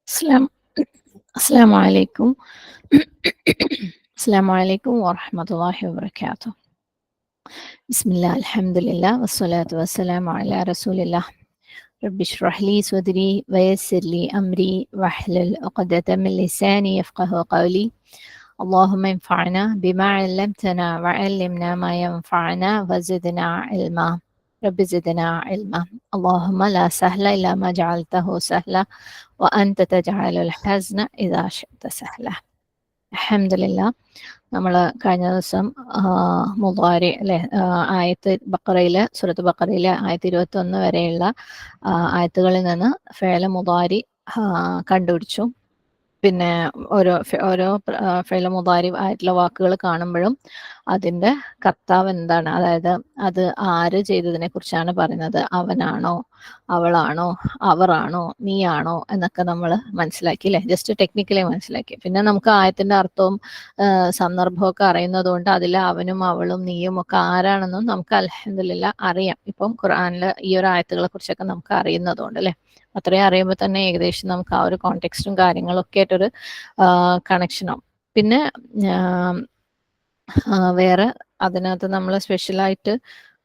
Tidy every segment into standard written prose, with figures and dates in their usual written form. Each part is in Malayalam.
السلام السلام عليكم. السلام عليكم ورحمة الله وبركاته. بسم الله الحمد لله والصلاة والسلام على رسول الله. رب اشرح لي صدري ويسر لي أمري واحلل عقدة من لساني يفقه قولي. اللهم انفعنا بما علمتنا وعلمنا ما ينفعنا وزدنا علما. رب زدنا علما. اللهم لا سهل إلا ما جعلته سهلا وأنت تجعل الحزن إذا شئت سهلا. അൽഹംദുലില്ലാ. നമ്മൾ കഴിഞ്ഞ ദിവസം മുദാരി അല്ലെ, ആയത്ത് ബക്കറയിലെ സൂറത്ത് ബക്കറയിലെ ആയത്ത് 21 വരെയുള്ള ആയത്തുകളിൽ നിന്ന് ഫേല മുദാരി കണ്ടുപിടിച്ചു. പിന്നെ ഓരോ ഫേല മുദാരി ആയിട്ടുള്ള വാക്കുകൾ കാണുമ്പോഴും അതിൻ്റെ കർത്താവ് എന്താണ്, അതായത് അത് ആര് ചെയ്തതിനെ കുറിച്ചാണ് പറയുന്നത്, അവനാണോ അവളാണോ അവറാണോ നീയാണോ എന്നൊക്കെ നമ്മൾ മനസ്സിലാക്കി അല്ലേ, ജസ്റ്റ് ടെക്നിക്കലി മനസ്സിലാക്കി. പിന്നെ നമുക്ക് ആയത്തിന്റെ അർത്ഥവും സന്ദർഭമൊക്കെ അറിയുന്നത് കൊണ്ട് അതിൽ അവനും അവളും നീയും ഒക്കെ ആരാണെന്നും നമുക്ക് അൽഹംദുലില്ലാ അറിയാം. ഇപ്പം ഖുർആനിൽ ഈ ഒരു ആയത്തുകളെ കുറിച്ചൊക്കെ നമുക്ക് അറിയുന്നതുകൊണ്ട് അല്ലേ, അത്രയും അറിയുമ്പോൾ തന്നെ ഏകദേശം നമുക്ക് ആ ഒരു കോണ്ടെക്സ്റ്റും കാര്യങ്ങളൊക്കെ ആയിട്ടൊരു കണക്ഷനാവും. പിന്നെ വേറെ അതിനകത്ത് നമ്മൾ സ്പെഷ്യലായിട്ട്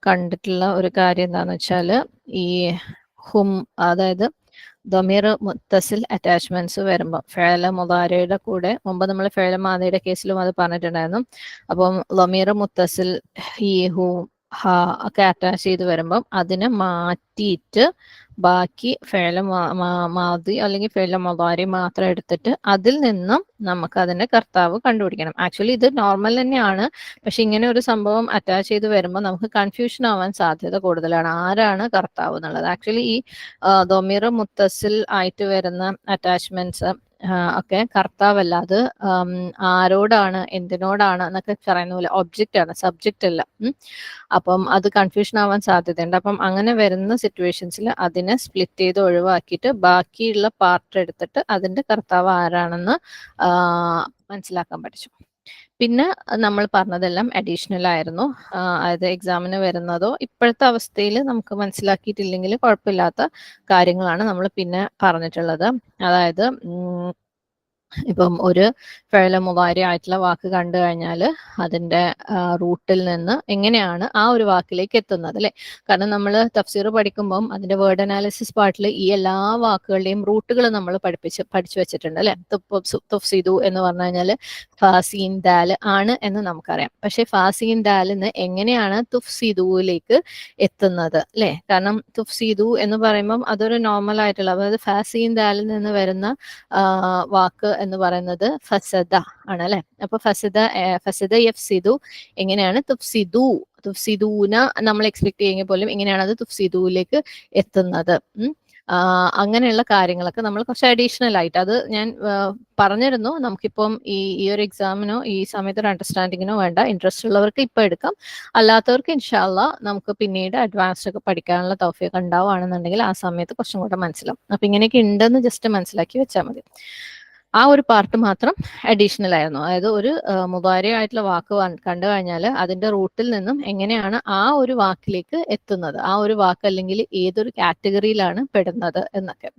കണ്ടിട്ടുള്ള ഒരു കാര്യം എന്താണെന്ന് വെച്ചാൽ ഈ ഹും, അതായത് ദമീർ മുത്തസിൽ അറ്റാച്ച്മെന്റ്സ് വരുമ്പോൾ ഫേല മുദാരയുടെ കൂടെ, മുമ്പ് നമ്മൾ ഫേല മാദിയുടെ കേസിലും അത് പറഞ്ഞിട്ടുണ്ടായിരുന്നു. അപ്പം ദമീർ മുത്തസിൽ ഹി ഹു ഹ ഒക്കെ അറ്റാച്ച് ചെയ്ത് വരുമ്പം അതിനെ മാറ്റിയിട്ട് ബാക്കി ഫേല മാദി അല്ലെങ്കിൽ ഫേല മുദാരി മാത്രം എടുത്തിട്ട് അതിൽ നിന്നും നമുക്ക് അതിന്റെ കർത്താവ് കണ്ടുപിടിക്കണം. ആക്ച്വലി ഇത് നോർമൽ തന്നെയാണ്, പക്ഷെ ഇങ്ങനെ ഒരു സംഭവം അറ്റാച്ച് ചെയ്ത് വരുമ്പോൾ നമുക്ക് കൺഫ്യൂഷൻ ആവാൻ സാധ്യത കൂടുതലാണ്, ആരാണ് കർത്താവ് എന്നുള്ളത്. ആക്ച്വലി ഈ ദൊമീർ മുത്തസിൽ ആയിട്ട് വരുന്ന അറ്റാച്ച്മെന്റ്സ് ഒക്കെ കർത്താവല്ല, അത് ആരോടാണ് എന്തിനോടാണ് എന്നൊക്കെ പറയുന്ന പോലെ ഒബ്ജക്റ്റ് ആണ്, സബ്ജക്റ്റ് അല്ല. അപ്പം അത് കൺഫ്യൂഷൻ ആവാൻ സാധ്യതയുണ്ട്. അപ്പം അങ്ങനെ വരുന്ന സിറ്റുവേഷൻസിൽ അതിനെ സ്പ്ലിറ്റ് ചെയ്ത് ഒഴിവാക്കിയിട്ട് ബാക്കിയുള്ള പാർട്ട് എടുത്തിട്ട് അതിന്റെ കർത്താവ് ആരാണെന്ന് മനസ്സിലാക്കാൻ പഠിച്ചു. പിന്നെ നമ്മൾ പറഞ്ഞതെല്ലാം അഡീഷണൽ ആയിരുന്നു, അതായത് എക്സാമിന് വരുന്നതോ ഇപ്പോഴത്തെ അവസ്ഥയിൽ നമുക്ക് മനസ്സിലാക്കിയിട്ടില്ലെങ്കിൽ കുഴപ്പമില്ലാത്ത കാര്യങ്ങളാണ് നമ്മൾ പിന്നെ പറഞ്ഞിട്ടുള്ളത്. അതായത് ഇപ്പം ഒരു ഫേല മുദാരി ആയിട്ടുള്ള വാക്ക് കണ്ടു കഴിഞ്ഞാൽ അതിൻ്റെ റൂട്ടിൽ നിന്ന് എങ്ങനെയാണ് ആ ഒരു വാക്കിലേക്ക് എത്തുന്നത് അല്ലേ. കാരണം നമ്മൾ തഫ്സീർ പഠിക്കുമ്പം അതിൻ്റെ വേർഡ് അനാലിസിസ് പാർട്ടിൽ ഈ എല്ലാ വാക്കുകളുടെയും റൂട്ടുകൾ നമ്മൾ പഠിച്ചു വെച്ചിട്ടുണ്ട് അല്ലേ. തുഫ്സിദു എന്ന് പറഞ്ഞു കഴിഞ്ഞാൽ ഫാസീൻ ദാൽ ആണ് എന്ന് നമുക്കറിയാം. പക്ഷേ ഫാസീൻ ദാലിന്ന് എങ്ങനെയാണ് തുഫ്സിദുവിലേക്ക് എത്തുന്നത് അല്ലേ. കാരണം തുഫ്സിദു എന്ന് പറയുമ്പം അതൊരു നോർമൽ ആയിട്ടുള്ള, അതായത് ഫാസീൻ ദാലിൽ നിന്ന് വരുന്ന വാക്ക് എന്ന് പറയുന്നത് ഫസദ ആണ് അല്ലെ. അപ്പൊ ഫസദ യഫ്സിദു എങ്ങനെയാണ് തുഫ്സിദൂന നമ്മൾ എക്സ്പെക്ട് ചെയ്യുന്ന പോലും എങ്ങനെയാണ് അത് തുഫ്സിദുവിലേക്ക് എത്തുന്നത്. അങ്ങനെയുള്ള കാര്യങ്ങളൊക്കെ നമ്മൾ കുറച്ച് അഡീഷണൽ ആയിട്ട് അത് ഞാൻ പറഞ്ഞിരുന്നു. നമുക്കിപ്പം ഈ ഒരു എക്സാമിനോ ഈ സമയത്ത് ഒരു അണ്ടർസ്റ്റാൻഡിങ്ങിനോ വേണ്ട, ഇൻട്രസ്റ്റ് ഉള്ളവർക്ക് ഇപ്പം എടുക്കാം, അല്ലാത്തവർക്ക് ഇൻഷാല്ലാ നമുക്ക് പിന്നീട് അഡ്വാൻസ്ഡ് ഒക്കെ പഠിക്കാനുള്ള തൗഫീഖ് ഉണ്ടാവുകയാണെന്നുണ്ടെങ്കിൽ ആ സമയത്ത് കുറച്ചും കൂടെ മനസ്സിലാവും. അപ്പൊ ഇങ്ങനെയൊക്കെ ഉണ്ടെന്ന് ജസ്റ്റ് മനസ്സിലാക്കി വെച്ചാൽ മതി. ആ ഒരു പാർട്ട് മാത്രം അഡീഷണൽ ആയിരുന്നു. അതായത് ഒരു മുദാരി ആയിട്ടുള്ള വാക്ക് കണ്ടു കഴിഞ്ഞാൽ അതിന്റെ റൂട്ടിൽ നിന്നും എങ്ങനെയാണ് ആ ഒരു വാക്കിലേക്ക് എത്തുന്നത്, ആ ഒരു വാക്ക് അല്ലെങ്കിൽ ഏതൊരു കാറ്റഗറിയിലാണ് പെടുന്നത് എന്നൊക്കെ.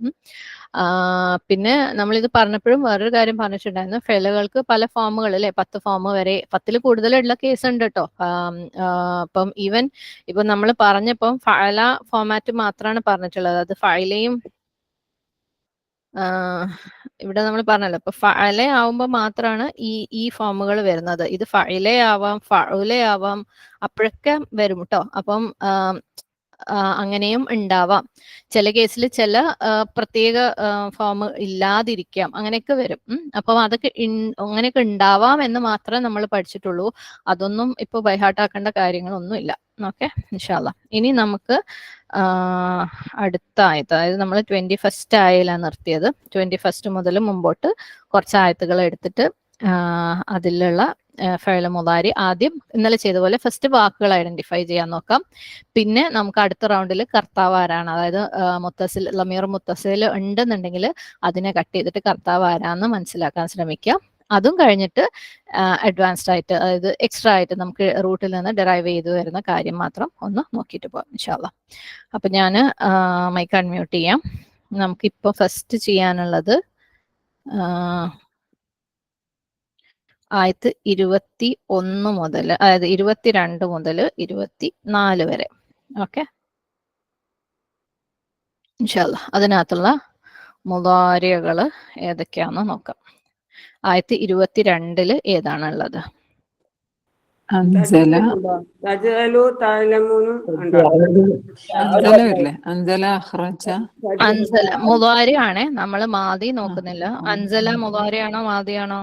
പിന്നെ നമ്മളിത് പറഞ്ഞപ്പോഴും വേറൊരു കാര്യം പറഞ്ഞിട്ടുണ്ടായിരുന്നു, ഫെലകൾക്ക് പല ഫോമുകൾ അല്ലെ, 10 ഫോം വരെ, 10ൽ കൂടുതലുള്ള കേസ് ഉണ്ട് കേട്ടോ. അപ്പം ഇപ്പൊ നമ്മൾ പറഞ്ഞപ്പം ഫഅല ഫോമാറ്റ് മാത്രമാണ് പറഞ്ഞിട്ടുള്ളത്. അത് ഫഅലയും ഇവിടെ നമ്മൾ പറഞ്ഞല്ലോ, ഇപ്പൊ ഫഅല ആവുമ്പോൾ മാത്രമാണ് ഈ ഫോമുകൾ വരുന്നത്. ഇത് ഫഅല ആവാം, ഫഉല ആവാം, അപ്പോഴൊക്കെ വരും കേട്ടോ. അപ്പം അങ്ങനെയും ഉണ്ടാവാം. ചില കേസിൽ ചില പ്രത്യേക ഫോം ഇല്ലാതിരിക്കാം, അങ്ങനെയൊക്കെ വരും. അപ്പം അതൊക്കെ അങ്ങനെയൊക്കെ ഉണ്ടാവാം എന്ന് മാത്രമേ നമ്മൾ പഠിച്ചിട്ടുള്ളൂ. അതൊന്നും ഇപ്പൊ ബൈഹാർട്ടാക്കേണ്ട കാര്യങ്ങളൊന്നും ഇല്ല. ഓക്കെ, ഇൻഷാല്ലാ. ഇനി നമുക്ക് അടുത്ത ആയത്ത്, അതായത് നമ്മൾ 21st ആയതിലാണ് നിർത്തിയത്. 21st മുതൽ മുമ്പോട്ട് കുറച്ച് ആയത്തുകൾ എടുത്തിട്ട് അതിലുള്ള ഫഅല മുദാരി ആദ്യം ഇന്നലെ ചെയ്ത പോലെ ഫസ്റ്റ് വാക്കുകൾ ഐഡന്റിഫൈ ചെയ്യാൻ നോക്കാം. പിന്നെ നമുക്ക് അടുത്ത റൗണ്ടിൽ കർത്താവ് ആരാണ്, അതായത് മുത്തസിൽ ലമീർ മുത്തസിൽ ഉണ്ടെന്നുണ്ടെങ്കിൽ അതിനെ കട്ട് ചെയ്തിട്ട് കർത്താവ് ആരാന്ന് മനസ്സിലാക്കാൻ ശ്രമിക്കാം. അതും കഴിഞ്ഞിട്ട് അഡ്വാൻസ്ഡ് ആയിട്ട്, അതായത് എക്സ്ട്രാ ആയിട്ട് നമുക്ക് റൂട്ടിൽ നിന്ന് ഡെറൈവ് ചെയ്ത് വരുന്ന കാര്യം മാത്രം ഒന്ന് നോക്കിയിട്ട് പോകാം ഇൻഷാല്ലാ. അപ്പൊ ഞാൻ മൈക്ക് അൺമ്യൂട്ട് ചെയ്യാം. നമുക്കിപ്പോൾ ഫസ്റ്റ് ചെയ്യാനുള്ളത് ആയത്ത് 21 മുതൽ, അതായത് 22 മുതൽ 24 വരെ. ഓക്കെ, ഇൻഷാല്ലാ അതിനകത്തുള്ള മുദാരികൾ ഏതൊക്കെയാണെന്ന് നോക്കാം. ആയത്ത് 22 ഏതാണുള്ളത്? അൻസല അൻസല മുദാരി ആണ്. നമ്മൾ മാദി നോക്കുന്നില്ല. അൻസല മുദാരിയാണോ മാദിയാണോ?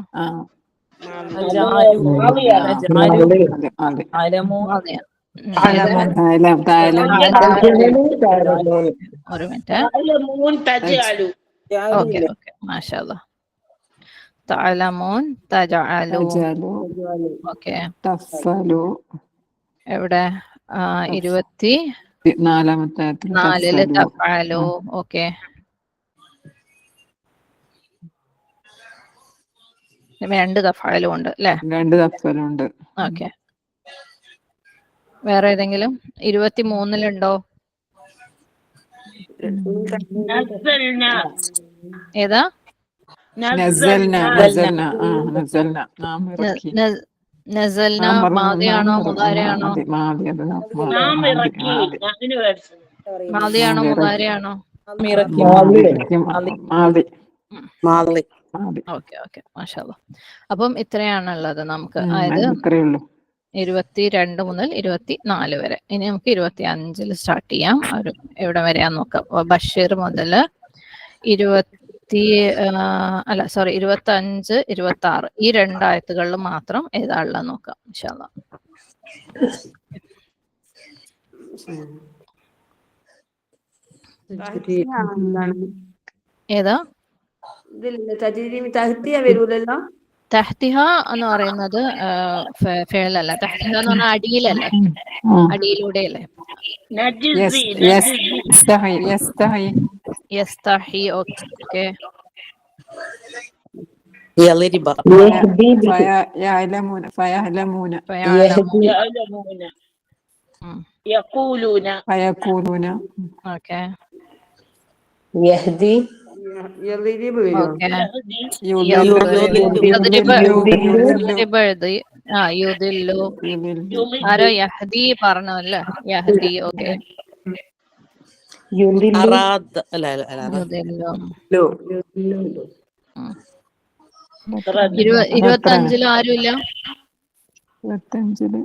ഒരു മിനിറ്റ്. ഓക്കെ ഓക്കെ, മാഷാ അല്ലാഹ്. തഅലമൂൻ തജഅലു. ഓക്കെ, തഫലു എവിടെ? 24 തഫഅലു. ഓക്കെ, രണ്ട് തഫഅലും ഉണ്ട് അല്ലേ? 2 തഫലുണ്ട്. ഓക്കെ, വേറെ ഏതെങ്കിലും 23-ലുണ്ടോ? ഏതാ? നസൽന നസൽന മാദിയാണോ മുദാരിയാണോ? മാദിയാണോ മുദാരിയാണോ? ഓക്കെ ഓക്കെ, മാഷാ അല്ലാഹ്. അപ്പം ഇത്രയാണുള്ളത് നമുക്ക്. അതായത് 22 മുതൽ 24 വരെ. ഇനി നമുക്ക് 25-ൽ സ്റ്റാർട്ട് ചെയ്യാം. ഒരു എവിടെ വരെയാന്ന് നോക്കാം. ബഷീർ മുതൽ 25, 26 ഈ 2 ആയത്തുകളിൽ മാത്രം ഏതാണെന്ന് നോക്കാം ഇൻഷാ അല്ലാഹ്. ഏതാ? തഹ്തിഹ എന്ന് പറയുന്നത് ഫേലല്ല. തഹ്തിഹ എന്ന് പറഞ്ഞാൽ അടിയിലല്ലേ, അടിയിലൂടെയല്ലേ? യസ്തഹി. ഓക്കെ, ഓക്കെ, യഹ്ദി ആരോ യഹ്ദി പറഞ്ഞല്ലേ? യഹ്ദി. ഓക്കെ, 25-ൽ ആരുമില്ല. 25-ല്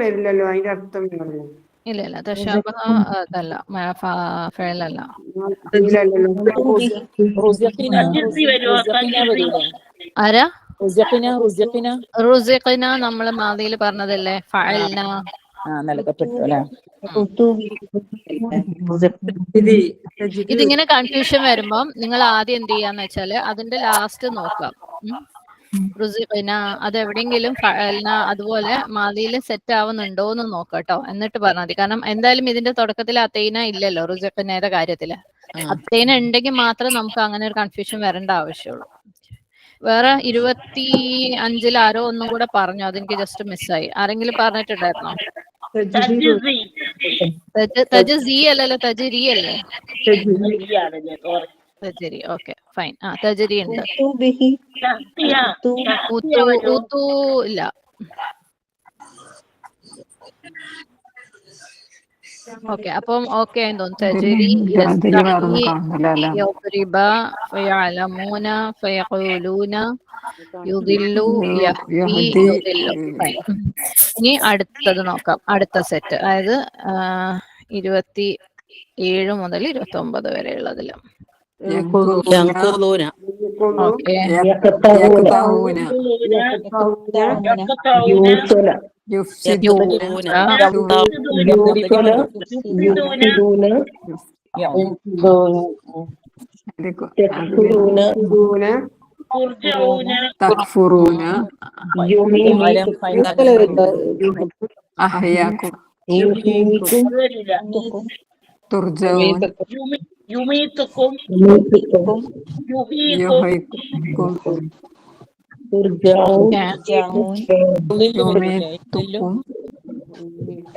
വരില്ലല്ലോ, അതിന്റെ അർത്ഥം ഇല്ല ഇല്ല, തശാബഹ അതല്ല, ഫഅലല്ല. ആരാ? റുസിഖ്ന നമ്മൾ മാദിയിൽ പറഞ്ഞതല്ലേ? ഫഅൽന. ഇതിങ്ങനെ കൺഫ്യൂഷൻ വരുമ്പം നിങ്ങൾ ആദ്യം എന്ത് ചെയ്യാന്ന് വെച്ചാല് അതിന്റെ ലാസ്റ്റ് നോക്കാം. റുസിഖ്ന അതെവിടെയെങ്കിലും ഫഅൽന അതുപോലെ മാദിയിൽ സെറ്റ് ആവുന്നുണ്ടോ എന്ന് നോക്കാട്ടോ, എന്നിട്ട് പറഞ്ഞാൽ മതി. കാരണം എന്തായാലും ഇതിന്റെ തുടക്കത്തിൽ അത്തൈന ഇല്ലല്ലോ റുസിഖ്നയുടെ കാര്യത്തില്. അത്തൈന ഉണ്ടെങ്കിൽ മാത്രമേ നമുക്ക് അങ്ങനെ ഒരു കൺഫ്യൂഷൻ വരേണ്ട ആവശ്യമുള്ളൂ. വേറെ 25-ൽ ആരോ ഒന്നും കൂടെ പറഞ്ഞു, അതെനിക്ക് ജസ്റ്റ് മിസ്സായി. ആരെങ്കിലും പറഞ്ഞിട്ടുണ്ടായിരുന്നോ? തജ്സി അല്ലല്ലോ, തജ്രി അല്ലേ? തജ്രി. Okay fine. തജ്രി ഉണ്ട്. ഇല്ല. ഓക്കെ, അപ്പം ഓക്കെ എന്ന് തോന്നുന്നു. തജ്രി, യസ്തഹി, യദ്രിബ, ഫയഅലമൂന, ഫയഖൂലൂന, യുദില്ലു, യഹ്ദി, യുദില്ലു. ഇനി അടുത്തത് നോക്കാം. അടുത്ത സെറ്റ്, അതായത് 27 മുതൽ 29 വരെയുള്ളതില്.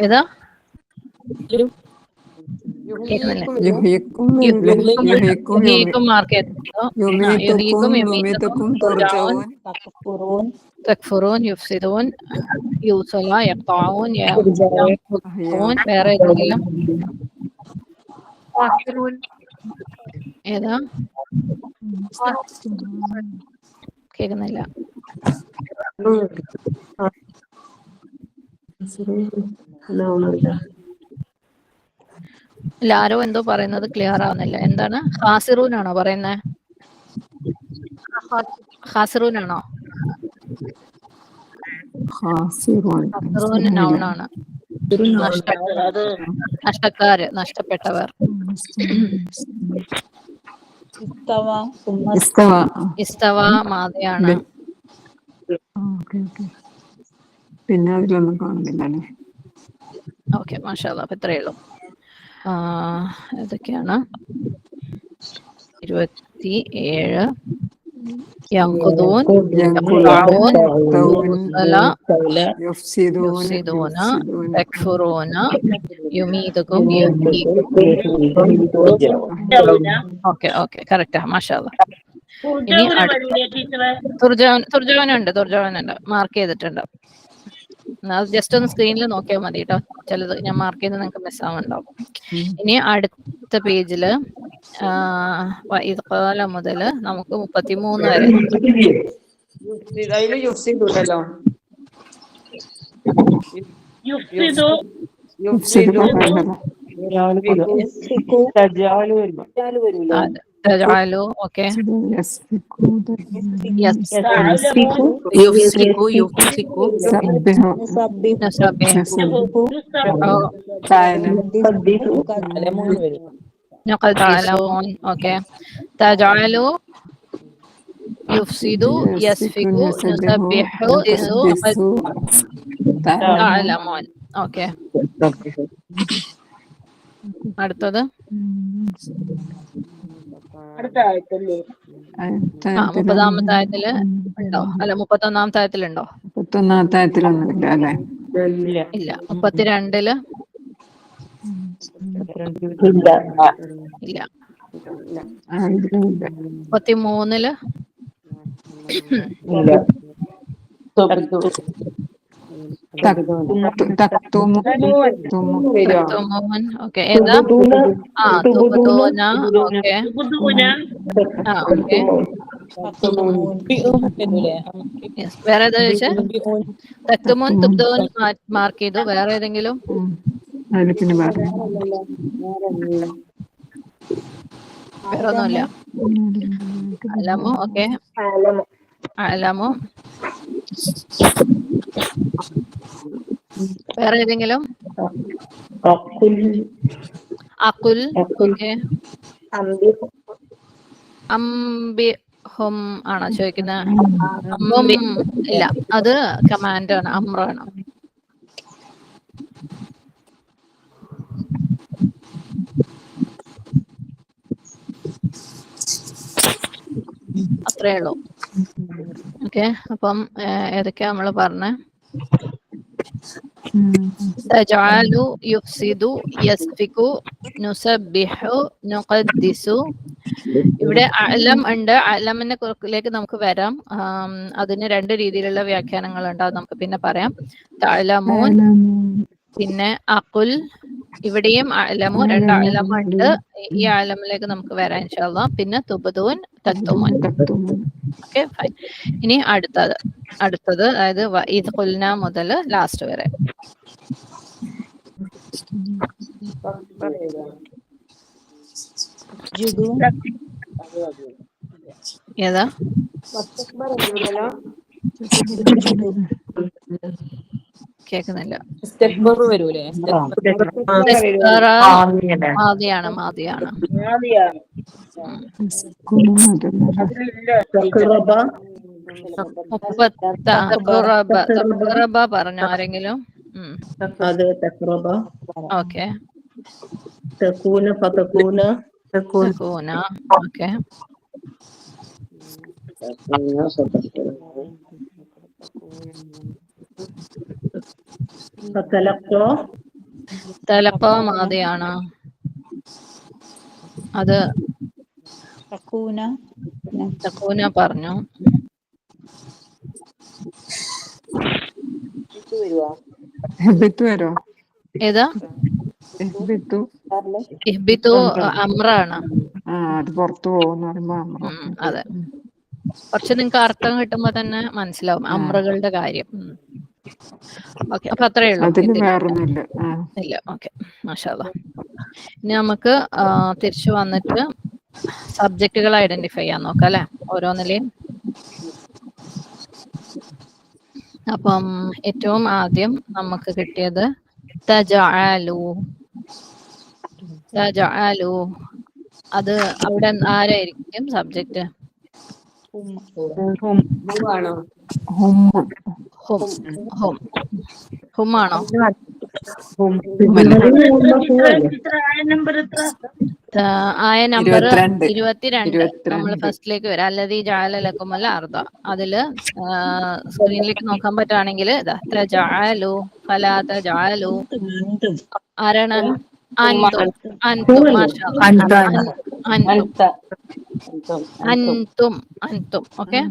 ഏതാ? കേൾക്കുന്നില്ലേ? യുഹീക്കും ഇല്ലേ? യുഹീക്കും യുഹീക്കും മാർക്ക് ചെയ്തിട്ടുണ്ടോ? യുമീതുക്കും യുഹീക്കും യുമീതുക്കും തുർജഊൻ തുർജഊൻ തക്ഫുറൂൻ യുഫ്സിദൂൻ യൂസല യഖ്തഊൻ അഹ്യ യഖൂൻ. വേറെ ഏതെങ്കിലും ഏതാ? കേൾക്കുന്നില്ല. ഇല്ല, ആരോ എന്തോ പറയുന്നത് ക്ലിയർ ആവുന്നില്ല. എന്താണ്? ഹാസിറൂൻ ആണോ പറയുന്നത്? ഹാസിറൂൻ ആണോ? ഖാസിറൂൻ ഹാസിറൂൻ നൗൺ ആണ്. നഷ്ടക്കാര്, നഷ്ടപ്പെട്ടവർ. ഇസ്തവ. ഇസ്തവ മാതയാണ്. Okay okay. പിന്നെ അതിലൊന്നും കാണുന്നില്ല അല്ലേ? ഓക്കെ, മാഷാ അല്ലാ. അപ്പൊ ഇത്രയേ ഉള്ളൂ. ഏതൊക്കെയാണ്? 27 യൻഖുദൂൻ യഖ്തഊൻ യൂസല യുഫ്സിദൂന തക്ഫുറൂന യുമീതുക്കും യുഹ്യീക്കും. ഓക്കെ ഓക്കെ, കറക്റ്റാ, മാഷാ അല്ലാ. ഇനി തുർജവാനുണ്ട്, മാർക്ക് ചെയ്തിട്ടുണ്ട്. അത് ജസ്റ്റ് ഒന്ന് സ്ക്രീനിൽ നോക്കിയാൽ മതി കേട്ടോ. ചിലത് ഞാൻ മാർക്ക് ചെയ്ത് നിങ്ങൾക്ക് മിസ്സാവുന്നുണ്ടാവും. ഇനി അടുത്ത പേജില് ഇത് കാല മുതൽ നമുക്ക് 33 വരെ നോക്കാം. അതില് യുഫ്സിദൂനല്ലോ. യുഫ്സിദു യുഫ്സിദു പറയുന്നല്ലോ. തജഅലു. ഓക്കെ. യസ്ഫികു യസ്ഫികു യുഫ്സികു യുഫ്സികു സബ്ബിഹു നസബിഹു തഅലമൂൻ. ഓക്കെ. തജഅലു യുഫ്സിദു യസ്ഫികു നുസബ്ബിഹു യുഖദ്ദിസു തഅലമൂൻ. ഓക്കെ. അടുത്തത് 30ാമത്തെ ആയത്തില് ഉണ്ടോ? അല്ല, 31ാമത്തെ ആയത്തിലുണ്ടോ? 31ാമത്തെ ആയത്തിലൊന്നുമില്ല അല്ലേ? ഇല്ല. 32ല് ഇല്ല. 33ല് തക്തുമൂൻ. ഓക്കെ. ഏതാ? തുബ്ദൂന. ഓക്കെ. ഓക്കെ. യെസ്. വേറെ ഏതാ ചോദിച്ചേ? തക്തുമൂൻ തുബ്ദൂൻ മാർക്ക് ചെയ്തു. വേറെ ഏതെങ്കിലും? അതിന് പിന്നെ പറഞ്ഞു വേറെ ഒന്നുമില്ല. അലമു. ഓക്കെ. അലമു. വേറെ ഏതെങ്കിലും? അക്കുൽ. ഓക്കെ. അംബിഹും ആണോ ചോദിക്കുന്നത്? അമ്മും ഇല്ല, അത് കമാൻഡാണ്, അമ്രാണ്. അത്രേ ഉള്ളൂ. ഓക്കെ. അപ്പം ഏതൊക്കെയാ നമ്മള് പറഞ്ഞേ? തജഅലു യുഫ്സിദു യസ്ഫികു നുസബ്ബിഹു നുഖദ്ദിസു. ഇവിടെ അലം ഉണ്ട്. അലമിനെ കുറിലേക്ക് നമുക്ക് വരാം. അതിന് 2 രീതിയിലുള്ള വ്യാഖ്യാനങ്ങൾ ഉണ്ടാവും, നമുക്ക് പിന്നെ പറയാം. തഅലമൂൻ, പിന്നെ അഖുൽ. ഇവിടെയും അലമു, 2 അലമുണ്ട്. ഈ അലമിലേക്ക് നമുക്ക് വരാം ഇൻഷാ അല്ലാഹ്. പിന്നെ തുബ്ദൂൻ, തക്തുമൂൻ. Okay, fine. ഇനി അടുത്തത് അതായത് ഇത് ഖുൽന മുതൽ ലാസ്റ്റ് വരെ. ഏതാ? കേൾക്കുന്നില്ല. മാദിയാണ്. തഖറബ പറഞ്ഞു ആരെങ്കിലും? ഓക്കെ. തകൂന. ഓക്കെ. തലപ്പ മാദിയാണ്. അത് തക്കൂന തക്കൂന പറഞ്ഞു. ഹെബിത്തു വരോ? ഏതാ? ഹെബിത്തു ഇഹ്ബിത്തു അമ്രാണ്. അത് പുറത്തു പോകുന്ന പറയുമ്പോ അമ്ര. അതെ, കുറച്ച് നിങ്ങൾക്ക് അർത്ഥം കിട്ടുമ്പോ തന്നെ മനസ്സിലാവും അമ്രകളുടെ കാര്യം. ഓക്കെ, അപ്പൊ അത്രേ ഉള്ളൂ. അതിന് വേറൊന്നുമില്ല. ഇല്ല. ഓക്കെ, മാഷാ അല്ലാഹ്. ഇനി നമുക്ക് തിരിച്ചു വന്നിട്ട് സബ്ജക്റ്റുകൾ ഐഡന്റിഫൈ ചെയ്യാൻ നോക്കാം അല്ലെ, ഓരോന്നിലെയും. അപ്പം ഏറ്റവും ആദ്യം നമുക്ക് കിട്ടിയത് തജഅലു. തജഅലു, അത് അവിടെ ആരായിരിക്കും സബ്ജക്റ്റ്? ഹും ആണോ? ഹും ഹും. ഹും ഹുമാണോ? ആയ നമ്പർ 22 നമ്മൾ ഫസ്റ്റിലേക്ക് വരാം. അല്ലദീ ജഅല ലക്കുമുൽ അർദ. അതില് സ്ക്രീനിലേക്ക് നോക്കാൻ പറ്റുവാണെങ്കിൽ തജഅലു ഫലാ തജഅലു. ആരാണ്? അൻതും. അൻതും, മാഷാ അല്ലാഹ്. അൻതും അൻതും അൻതും. ഓക്കെ,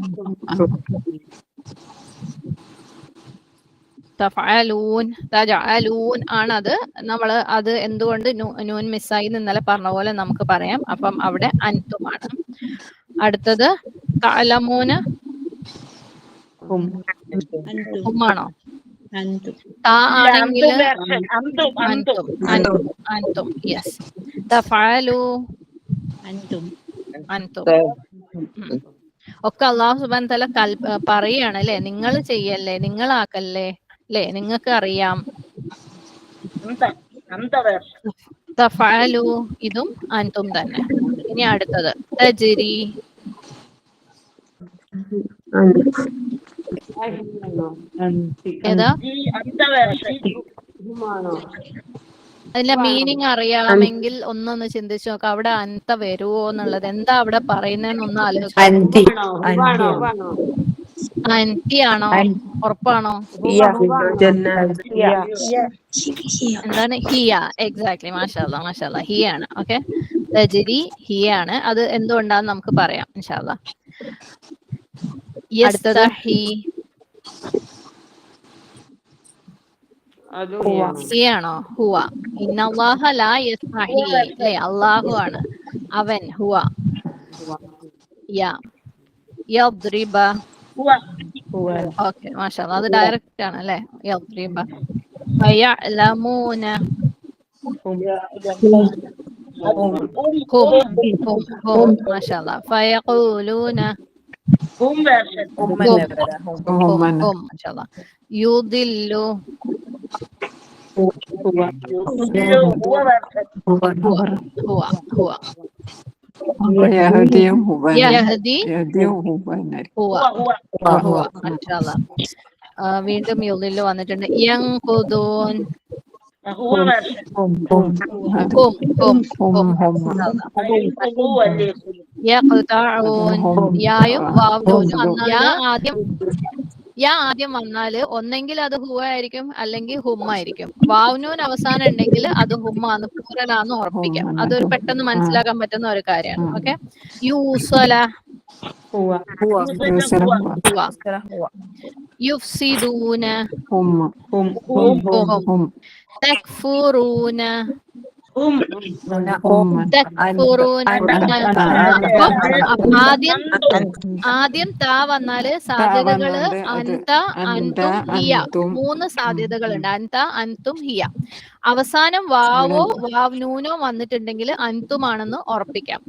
തഫഅലൂൻ തജഅലൂൻ ആണത്. നമ്മൾ അത് എന്തുകൊണ്ട് നൂൻ മിസ്സായി ഇന്നലെ പറഞ്ഞ പോലെ നമുക്ക് പറയാം. അപ്പം അവിടെ അൻതുമാണ്. അടുത്തത് തഅലമൂന. ഹുമാണോ? താ ആണെങ്കിൽ അൻതും. അൻതും, യെസ്. തഫഅലു അൻതും. ഒക്കെ അല്ലാഹു സുബ്ഹാനഹു വ തആല പറയാണ് അല്ലെ, നിങ്ങൾ ചെയ്യല്ലേ, നിങ്ങളാക്കല്ലേ അല്ലെ, നിങ്ങൾക്ക് അറിയാം. തഫഅലു, ഇതും അൻതും തന്നെ. ഇനി അടുത്തത് തജ്രി. ഏതാ? അതിന്റെ മീനിങ് അറിയാമെങ്കിൽ ഒന്നൊന്ന് ചിന്തിച്ചു നോക്കാം. അവിടെ അന്ത വരുവോ എന്നുള്ളത്, എന്താ അവിടെ പറയുന്നതെന്നൊന്ന് ആലോചിക്കാം. അന്തി ആണോ? ഉറപ്പാണോ? എന്താണ്? ഹിയ. എക്സാക്ട്ലി, മാഷാ അല്ലാഹ്, മാഷാ അല്ലാഹ്. ഹിയ ആണ്. ഓക്കെ, തജ്രി ഹിയ ആണ്. അത് എന്തുകൊണ്ടാന്ന് നമുക്ക് പറയാം ഇൻഷാ അല്ലാഹ്. യസ്തഹി. ഹിയാണോ? ഹുവ. ഇന്നല്ലാഹ ലാ യസ്തഹി അല്ലേ, അല്ലാഹു ആണ് അവൻ. ഹുവ. യാ. യദ്രിബ. ഓക്കെ, മാഷാ അല്ലാഹ്. അത് ഡയറക്റ്റ് ആണ് അല്ലേ, യദ്രിബ. ഫയഅലമൂന. ഹും, മാഷാ അല്ലാഹ്. ഫയഖൂലൂന. ഹും, മാഷാ അല്ലാഹ്. യുദില്ലു. ഹുവ. യഹ്ദി ഹുവ. മാഷാ അല്ലാഹ്. വീണ്ടും യുദില്ലു വന്നിട്ടുണ്ട്. യൻഖുദൂൻ. യഖ്തഊൻ. യായും വാവും യാ ആദ്യം വന്നാല് ഒന്നെങ്കിൽ അത് ഹുവ ആയിരിക്കും, അല്ലെങ്കിൽ ഹുമ്മായിരിക്കും. വാവുനൂൻ അവസാനം ഉണ്ടെങ്കിൽ അത് ഹുമ്മാന്ന്, പ്ലൂറലാന്ന് ഉറപ്പിക്കാം. അതൊരു പെട്ടെന്ന് മനസ്സിലാക്കാൻ പറ്റുന്ന ഒരു കാര്യമാണ്. ഓക്കെ, യൂസല. യുഫ്സിദൂന. തക്ഫുറൂന. ആദ്യം താ വന്നാല് സാധ്യതകള് അന്ത, അൻതും, ഹിയ. 3 സാധ്യതകളുണ്ട്. അന്ത, അൻതും, ഹിയ. അവസാനം വാവോ വാവ്നൂനോ വന്നിട്ടുണ്ടെങ്കിൽ അൻതുമാണെന്ന് ഉറപ്പിക്കാം.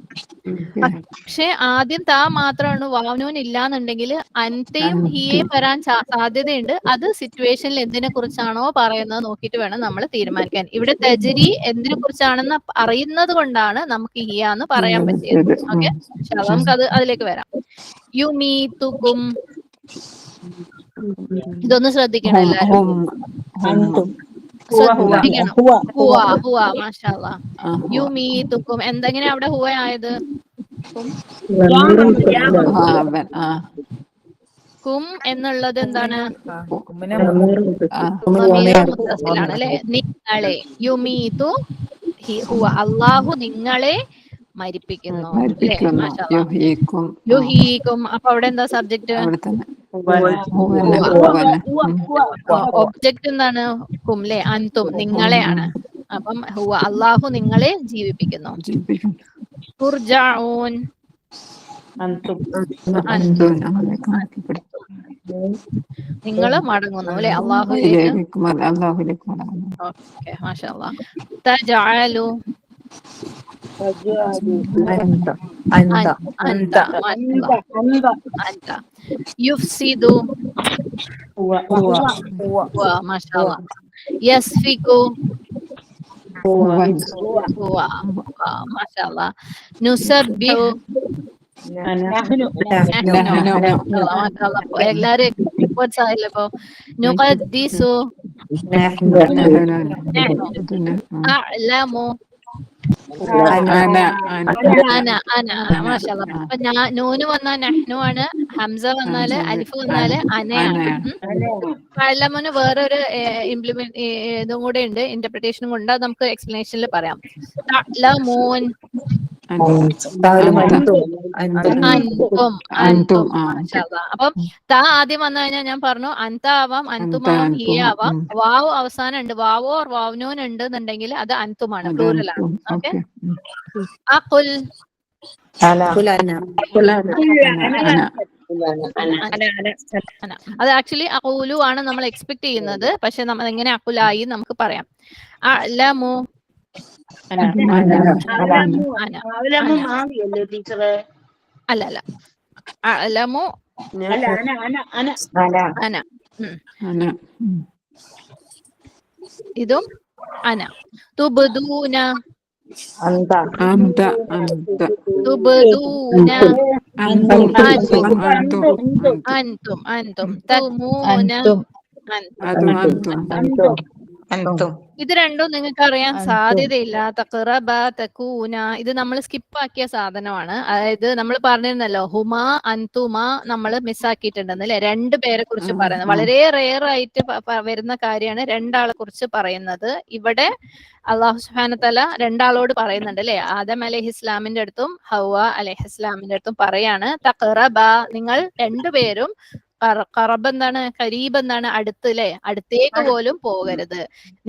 പക്ഷെ ആദ്യം താ മാത്രമാണ്, വാവ്നൂൻ ഇല്ലാന്നുണ്ടെങ്കിൽ അൻതയും ഹിയയും വരാൻ സാധ്യതയുണ്ട്. അത് സിറ്റുവേഷനിൽ എന്തിനെ കുറിച്ചാണോ പറയുന്നത് നോക്കിയിട്ട് വേണം നമ്മൾ തീരുമാനിക്കാൻ. ഇവിടെ തജ്രി എന്തിനെ കുറിച്ചാണെന്ന് അറിയുന്നത് കൊണ്ടാണ് നമുക്ക് ഹിയ എന്ന് പറയാൻ പറ്റിയത്. ഓക്കെ, നമുക്ക് അതിലേക്ക് വരാം. യുമീതുകും. ഇതൊന്ന് ശ്രദ്ധിക്കണം എല്ലാരും. ശ്രദ്ധിക്കണം. ഹുവ. മാഷാ അല്ലാഹ്. യുമീതുകും. എന്തെങ്ങനെ അവിടെ ഹുവ ആയത്? കും എന്നുള്ളത് എന്താണ്? മുത്തസിലാണ് അല്ലെ, നിങ്ങളെ. യുമീതു ഹുവ, അല്ലാഹു നിങ്ങളെ മരിപ്പിക്കുന്നു അല്ലേ? മരിപ്പിക്കുന്നു. മാഷാഅല്ലാ. യുഹീക്കും. യുഹീക്കും. അപ്പൊ അവിടെ എന്താ സബ്ജക്റ്റ്? അവിടെ തന്നെ ഹുവൻ. ഹുവന്നെ ഹുവന്നെ. ഒബ്ജക്റ്റ് എന്താണ്? ഹും ല്ലേ? അൻതും നിങ്ങളെയാണ്. അപ്പം ഹുവ അള്ളാഹു നിങ്ങളെ ജീവിപ്പിക്കുന്നു. ജീവിപ്പിക്കും. തുർജഊൻ അന്തും. അൻതും അങ്ങനെയൊക്കെ നിങ്ങൾ മടങ്ങുന്നു അല്ലെ അള്ളാഹുലേക്ക്. അള്ളാഹുലേക്ക് മടങ്ങുന്നു. ഓക്കെ മാഷാഅല്ലാ. തജഅലു അന്ത അന്ത അൻത മാഷാഅല്ലാ. അൻത യുഫ്സിദു ഹുവ. ഹുവ മാഷാഅല്ലാ. യസ്ഫികു ഹുവൻ. ഹുവ മാഷാഅല്ലാ. നുസബ്ബിഹു അന. നഹ്നു. മാഷാഅല്ലാ. എല്ലാരും എക്സ്പേർട്സ് ആയില്ലേ ഇപ്പൊ. നുഖദ്ദിസു നഹ്നു. അഅലമു അന മാഷാഅല്ലാ. അപ്പൊ ഞാൻ നൂന് വന്നാൽ നഹ്നു ആണ്, ഹംസ വന്നാല് അലിഫ് വന്നാല് അനയാണ്. അഅലമുന് വേറൊരു ഇതും കൂടെ ഉണ്ട്, ഇന്റർപ്രിട്ടേഷനും കൊണ്ട്, അത് നമുക്ക് എക്സ്പ്ലനേഷനിൽ പറയാം. തഅലമൂൻ അൻതും മാഷാഅല്ലാ. അപ്പം ത ആദ്യം വന്നു കഴിഞ്ഞാൽ ഞാൻ പറഞ്ഞു അൻത ആവാം, അൻതുമാവാം, ഹിയ ആവാം. വാവ് അവസാനം ഉണ്ട്, വാവോ വാവ്നൂൻ ഉണ്ട് എന്നുണ്ടെങ്കിൽ അത് അൻതുമാണ്, പ്ലൂറൽ ആണ്. ഓക്കെ. അഖുൽ അത് ആക്ച്വലി അഖൂലു ആണ് നമ്മൾ എക്സ്പെക്ട് ചെയ്യുന്നത്, പക്ഷെ നമ്മൾ എങ്ങനെ അഖുലായി നമുക്ക് പറയാം. അഅലമു അല്ല അഅലമു അന. ഇതും അന. തുബ്ദൂന തുബ്ദൂന അൻതും തഖൂമൂന അന്തും. ഇത് രണ്ടും നിങ്ങൾക്ക് അറിയാൻ സാധ്യതയില്ല. തഖറബ തകൂന ഇത് നമ്മൾ സ്കിപ്പ് ആക്കിയ സാധനമാണ്. അതായത് നമ്മൾ പറഞ്ഞിരുന്നല്ലോ ഹുമ അൻതുമ നമ്മൾ മിസ്സാക്കിയിട്ടുണ്ടെന്ന് അല്ലെ. രണ്ടു പേരെ കുറിച്ച് പറയുന്നത് വളരെ റെയർ ആയിട്ട് വരുന്ന കാര്യമാണ് രണ്ടാളെ കുറിച്ച് പറയുന്നത്. ഇവിടെ അള്ളാഹു സുബ്ഹാനഹു തആല രണ്ടാളോട് പറയുന്നുണ്ട് അല്ലെ. ആദം അലൈഹിസ്ലാമിന്റെ അടുത്തും ഹവ്വ അലൈഹിസ്ലാമിന്റെ അടുത്തും പറയാണ് തഖറബ നിങ്ങൾ രണ്ടുപേരും. ഖറബ് എന്താണ്? ഖരീബ് എന്താണ്? അടുത്ത് അല്ലെ. അടുത്തേക്ക് പോലും പോകരുത്,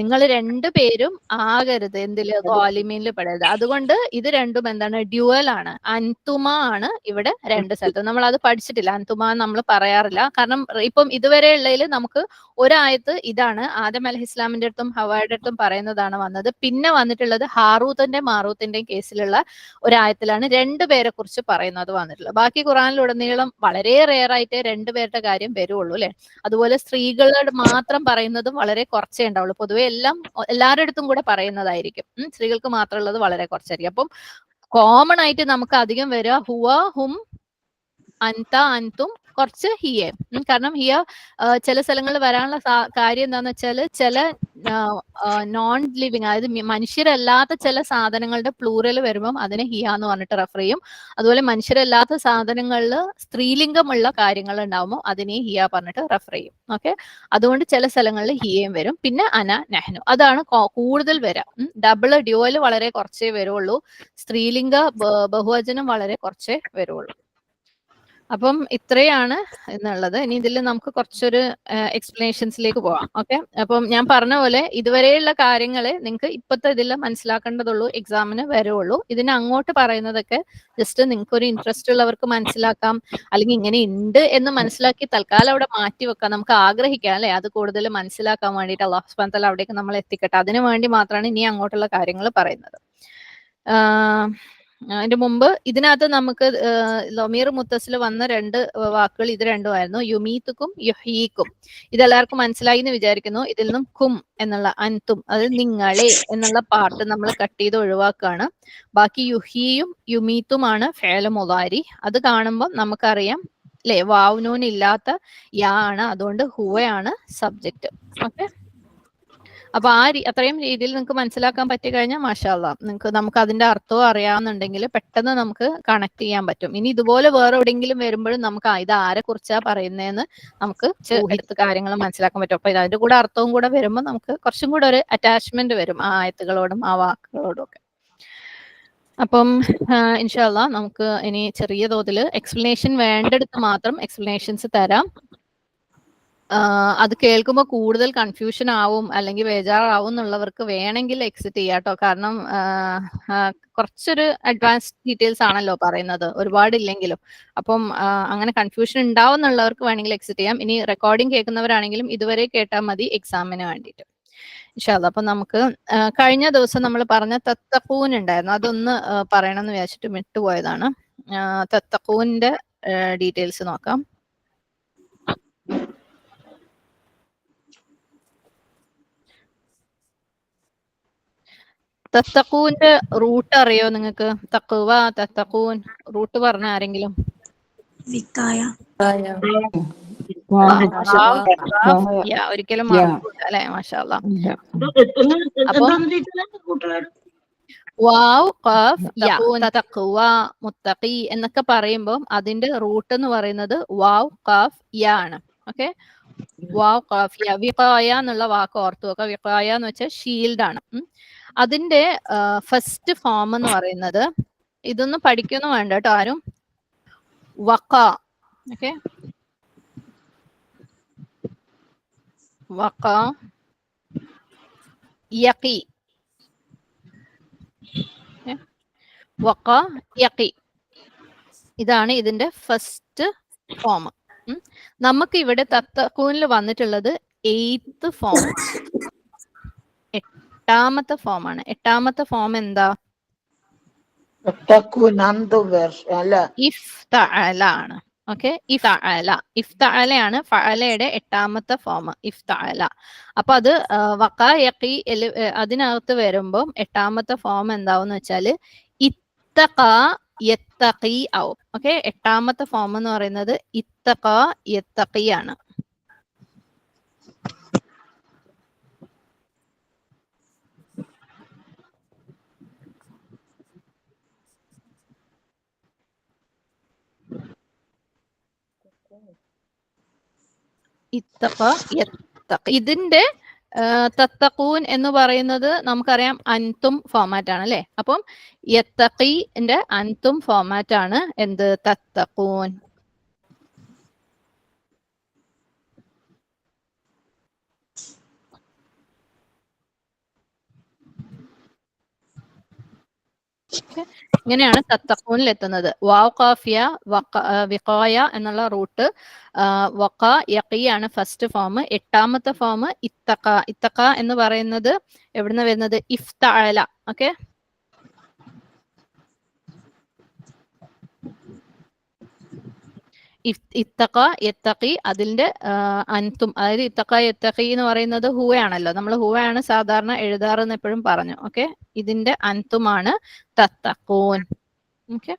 നിങ്ങൾ രണ്ടുപേരും ആകരുത് എന്തില്? ളാലിമീനിൽ പെടരുത്. അതുകൊണ്ട് ഇത് രണ്ടും എന്താണ്? ഡ്യുവൽ ആണ്. അൻതുമ ആണ് ഇവിടെ രണ്ട് സ്ഥലത്ത്. നമ്മൾ അത് പഠിച്ചിട്ടില്ല, അൻതുമ നമ്മൾ പറയാറില്ല. കാരണം ഇപ്പം ഇതുവരെ ഉള്ളതിൽ നമുക്ക് ഒരായത്ത് ഇതാണ് ആദം അലൈഹിസ്ലാമിന്റെ അടുത്തും ഹവ്വയുടെ അടുത്തും പറയുന്നതാണ് വന്നത്. പിന്നെ വന്നിട്ടുള്ളത് ഹാറൂത്തിന്റെ മാറൂത്തിന്റെയും കേസിലുള്ള ഒരായത്തിലാണ് രണ്ടുപേരെ കുറിച്ച് പറയുന്നത് വന്നിട്ടുള്ളത്. ബാക്കി ഖുറാനിലുടനീളം വളരെ റെയർ ആയിട്ട് രണ്ടുപേരുടെ കാര്യം വരുള്ളൂ അല്ലെ. അതുപോലെ സ്ത്രീകളോട് മാത്രം പറയുന്നതും വളരെ കുറച്ചേ ഉണ്ടാവുള്ളൂ. പൊതുവെ എല്ലാവരുടെ അടുത്തും കൂടെ പറയുന്നതായിരിക്കും. സ്ത്രീകൾക്ക് മാത്രമുള്ളത് വളരെ കുറച്ചായിരിക്കും. അപ്പം കോമൺ ആയിട്ട് നമുക്ക് അധികം വരിക ഹുവ ഹും അൻത അൻതും കുറച്ച് ഹിയ. കാരണം ഹിയ ചില സ്ഥലങ്ങളിൽ വരാനുള്ള കാര്യം എന്താന്ന് വെച്ചാൽ ചില നോൺ ലിവിങ് അതായത് മനുഷ്യരല്ലാത്ത ചില സാധനങ്ങളുടെ പ്ലൂറൽ വരുമ്പം അതിനെ ഹിയ എന്ന് പറഞ്ഞിട്ട് റെഫർ ചെയ്യും. അതുപോലെ മനുഷ്യരല്ലാത്ത സാധനങ്ങളിൽ സ്ത്രീലിംഗമുള്ള കാര്യങ്ങൾ ഉണ്ടാവുമ്പോൾ അതിനെ ഹിയ പറഞ്ഞിട്ട് റെഫർ ചെയ്യും. ഓക്കെ. അതുകൊണ്ട് ചില സ്ഥലങ്ങളിൽ ഹിയയും വരും. പിന്നെ അന നഹ്നു അതാണ് കൂടുതൽ വരാം. ഡബിള് ഡ്യുവല് വളരെ കുറച്ചേ വരുള്ളൂ. സ്ത്രീലിംഗ ബഹുവചനം വളരെ കുറച്ചേ വരുള്ളൂ. അപ്പം ഇത്രയാണ് എന്നുള്ളത്. ഇനി ഇതിൽ നമുക്ക് കുറച്ചൊരു എക്സ്പ്ലനേഷൻസിലേക്ക് പോവാം. ഓക്കെ. അപ്പം ഞാൻ പറഞ്ഞ പോലെ ഇതുവരെയുള്ള കാര്യങ്ങളെ നിങ്ങൾക്ക് ഇപ്പോഴത്തെ ഇതിൽ മനസ്സിലാക്കേണ്ടതുള്ളൂ, എക്സാമിന് വരുള്ളൂ. ഇതിന് അങ്ങോട്ട് പറയുന്നതൊക്കെ ജസ്റ്റ് നിങ്ങൾക്ക് ഒരു ഇൻട്രസ്റ്റ് ഉള്ളവർക്ക് മനസ്സിലാക്കാം, അല്ലെങ്കിൽ ഇങ്ങനെ ഉണ്ട് എന്ന് മനസ്സിലാക്കി തൽക്കാലം അവിടെ മാറ്റി വെക്കാം. നമുക്ക് ആഗ്രഹിക്കാം അല്ലെ അത് കൂടുതൽ മനസ്സിലാക്കാൻ വേണ്ടിയിട്ട്. അല്ലാഹു സുബ്ഹാനഹു വ തആല അവിടേക്ക് നമ്മൾ എത്തിക്കട്ടെ. അതിനു വേണ്ടി മാത്രമാണ് ഇനി അങ്ങോട്ടുള്ള കാര്യങ്ങൾ പറയുന്നത്. അതിന്റെ മുമ്പ് ഇതിനകത്ത് നമുക്ക് ലമീർ മുത്തസിൽ വന്ന രണ്ട് വാക്കുകൾ ഇത് രണ്ടുമായിരുന്നു, യുമീത്തുക്കും യുഹീക്കും. ഇതെല്ലാവർക്കും മനസ്സിലായി എന്ന് വിചാരിക്കുന്നു. ഇതിൽ നിന്നും കും എന്നുള്ള അൻതും അത് നിങ്ങളെ എന്നുള്ള പാർട്ട് നമ്മൾ കട്ട് ചെയ്ത് ഒഴിവാക്കുകയാണ്. ബാക്കി യുഹിയും യുമീത്തുമാണ് ഫേല മുളാരി. അത് കാണുമ്പോൾ നമുക്കറിയാം അല്ലെ വാവ്നൂൻ ഇല്ലാത്ത യാ ആണ്, അതുകൊണ്ട് ഹുവയാണ് സബ്ജക്റ്റ്. ഓക്കെ. അപ്പൊ അത്രയും രീതിയിൽ നിങ്ങൾക്ക് മനസ്സിലാക്കാൻ പറ്റി കഴിഞ്ഞാൽ മാഷാ അല്ലാഹ് നമുക്ക് അതിന്റെ അർത്ഥവും അറിയാവുന്നുണ്ടെങ്കിൽ പെട്ടെന്ന് നമുക്ക് കണക്ട് ചെയ്യാൻ പറ്റും. ഇനി ഇതുപോലെ വേറെ എവിടെയെങ്കിലും വരുമ്പോഴും നമുക്ക് ഇത് ആരെ കുറിച്ചാ പറയുന്നതെന്ന് നമുക്ക് എടുത്ത് കാര്യങ്ങൾ മനസ്സിലാക്കാൻ പറ്റും. അപ്പൊ അതിന്റെ കൂടെ അർത്ഥവും കൂടെ വരുമ്പോൾ നമുക്ക് കുറച്ചും കൂടെ ഒരു അറ്റാച്ച്മെന്റ് വരും ആ ആയത്തുകളോടും ആ വാക്കുകളോടും ഒക്കെ. അപ്പം ഇൻഷാല്ല നമുക്ക് ഇനി ചെറിയ തോതിൽ എക്സ്പ്ലനേഷൻ വേണ്ടെടുത്ത് മാത്രം എക്സ്പ്ലനേഷൻസ് തരാം. അത് കേൾക്കുമ്പോൾ കൂടുതൽ കൺഫ്യൂഷൻ ആവും അല്ലെങ്കിൽ ബേജാറാവും എന്നുള്ളവർക്ക് വേണമെങ്കിൽ എക്സിറ്റ് ചെയ്യാട്ടോ. കാരണം കുറച്ചൊരു അഡ്വാൻസ്ഡ് ഡീറ്റെയിൽസ് ആണല്ലോ പറയുന്നത്, ഒരുപാടില്ലെങ്കിലും. അപ്പം അങ്ങനെ കൺഫ്യൂഷൻ ഉണ്ടാവും എന്നുള്ളവർക്ക് വേണമെങ്കിൽ എക്സിറ്റ് ചെയ്യാം. ഇനി റെക്കോർഡിംഗ് കേൾക്കുന്നവരാണെങ്കിലും ഇതുവരെ കേട്ടാൽ മതി എക്സാമിന് വേണ്ടിയിട്ട്. ഇൻഷാല്ലാ. അപ്പൊ നമുക്ക് കഴിഞ്ഞ ദിവസം നമ്മൾ പറഞ്ഞ തത്തഖൂൻ ഉണ്ടായിരുന്നു, അതൊന്ന് പറയണമെന്ന് വിചാരിച്ചിട്ട് വിട്ടുപോയതാണ്. തത്തഖൂന്റെ ഡീറ്റെയിൽസ് നോക്കാം. തത്തഖൂന്റെ റൂട്ട് അറിയോ നിങ്ങൾക്ക്? തഖ്വ, തത്തഖൂൻ റൂട്ട് പറഞ്ഞ ആരെങ്കിലും? ഒരിക്കലും മറക്കൂല അല്ലെ? മാഷാ അല്ലാ. വാവ് ഖാഫ് യാ തഖ്വ മുത്തഖി എന്നൊക്കെ പറയുമ്പോൾ അതിന്റെ റൂട്ട് എന്ന് പറയുന്നത് വാവ് ഖാഫ് യാ ആണ്. ഓക്കെ, വാവ് ഖാഫ് യാ. വിഖായ എന്നുള്ള വാക്ക് ഓർത്തു വെക്കുക. വിഖായ എന്ന് വെച്ചാൽ ഷീൽഡ് ആണ്. അതിന്റെ ഫസ്റ്റ് ഫോം എന്ന് പറയുന്നത്, ഇതൊന്നും പഠിക്കൊന്നും വേണ്ട കേട്ടോ ആരും. വഖ. ഓക്കെ, വഖ യഖി. വഖ യഖി, ഇതാണ് ഇതിന്റെ ഫസ്റ്റ് ഫോം. നമുക്ക് ഇവിടെ തത്തഖൂനിൽ വന്നിട്ടുള്ളത് 8th ഫോം, 8ാമത്തെ ഫോം ആണ്. 8ാമത്തെ ഫോം എന്താ? ഇഫ്തഅല ആണ്. ഓക്കെ, ഇഫ്തഅല. ഇഫ്തഅലയാണ് ഫഅലയുടെ 8ാമത്തെ ഫോം, ഇഫ്തഅല. അപ്പൊ അത് വഖ യഖി അതിനകത്ത് വരുമ്പോൾ 8ാമത്തെ ഫോം എന്താവെന്ന് വെച്ചാൽ ഇത്തഖ യത്തഖി ആവും. ഓക്കെ, 8ാമത്തെ ഫോം എന്ന് പറയുന്നത് ഇത്തഖ യത്തഖി ആണ്. ഇതിന്റെ തത്തഖൂൻ എന്ന് പറയുന്നത് നമുക്കറിയാം അൻതും ഫോമാറ്റ് ആണ് അല്ലെ? അപ്പം യത്തഖിന്റെ അൻതും ഫോമാറ്റ് ആണ് എന്ത്? തത്തഖൂൻ. ഇങ്ങനെയാണ് തത്തഖൂനിൽ എത്തുന്നത്. വാവ് ഖാഫിയ വിഖായ എന്നുള്ള റൂട്ട്, വഖ യഖി ആണ് ഫസ്റ്റ് ഫോം. 8ാമത്തെ ഫോം ഇത്തഖ. ഇത്തഖ എന്ന് പറയുന്നത് എവിടുന്ന് വരുന്നത്? ഇഫ്തഅല. ഓക്കെ, ഇത്തഖ യത്തഖി. അതിന്റെ അൻതും, അതായത് ഇത്തഖ യത്തഖി എന്ന് പറയുന്നത് ഹുവയാണല്ലോ. നമ്മൾ ഹുവയാണ് സാധാരണ എഴുതാറെന്ന് എപ്പോഴും പറഞ്ഞു. ഓക്കെ, ഇതിന്റെ അൻതുമാണ് തത്തഖൂൻ. ഓക്കെ,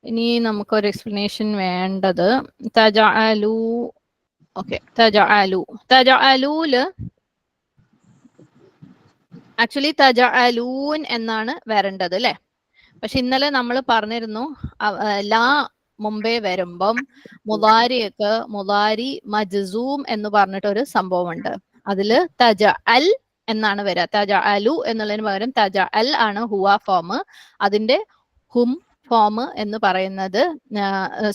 ഇനി നമുക്കൊരു എക്സ്പ്ലനേഷൻ വേണ്ടത് തജഅലു. ഓക്കെ, തജഅലൂല് ആക്ച്വലി തജഅലൂൻ എന്നാണ് വരേണ്ടത് അല്ലെ? പക്ഷെ ഇന്നലെ നമ്മൾ പറഞ്ഞിരുന്നു ലാ മുമ്പേ വരുമ്പം മുദാരിക്ക് മുദാരി മജ്സൂം എന്ന് പറഞ്ഞിട്ടൊരു സംഭവമുണ്ട്. അതില് തജഅൽ എന്നാണ് വരിക. തജഅലു എന്നുള്ളതിന് പകരം തജഅൽ ആണ് ഹുവ ഫോം. അതിന്റെ ഹും ഫോം എന്ന് പറയുന്നത്,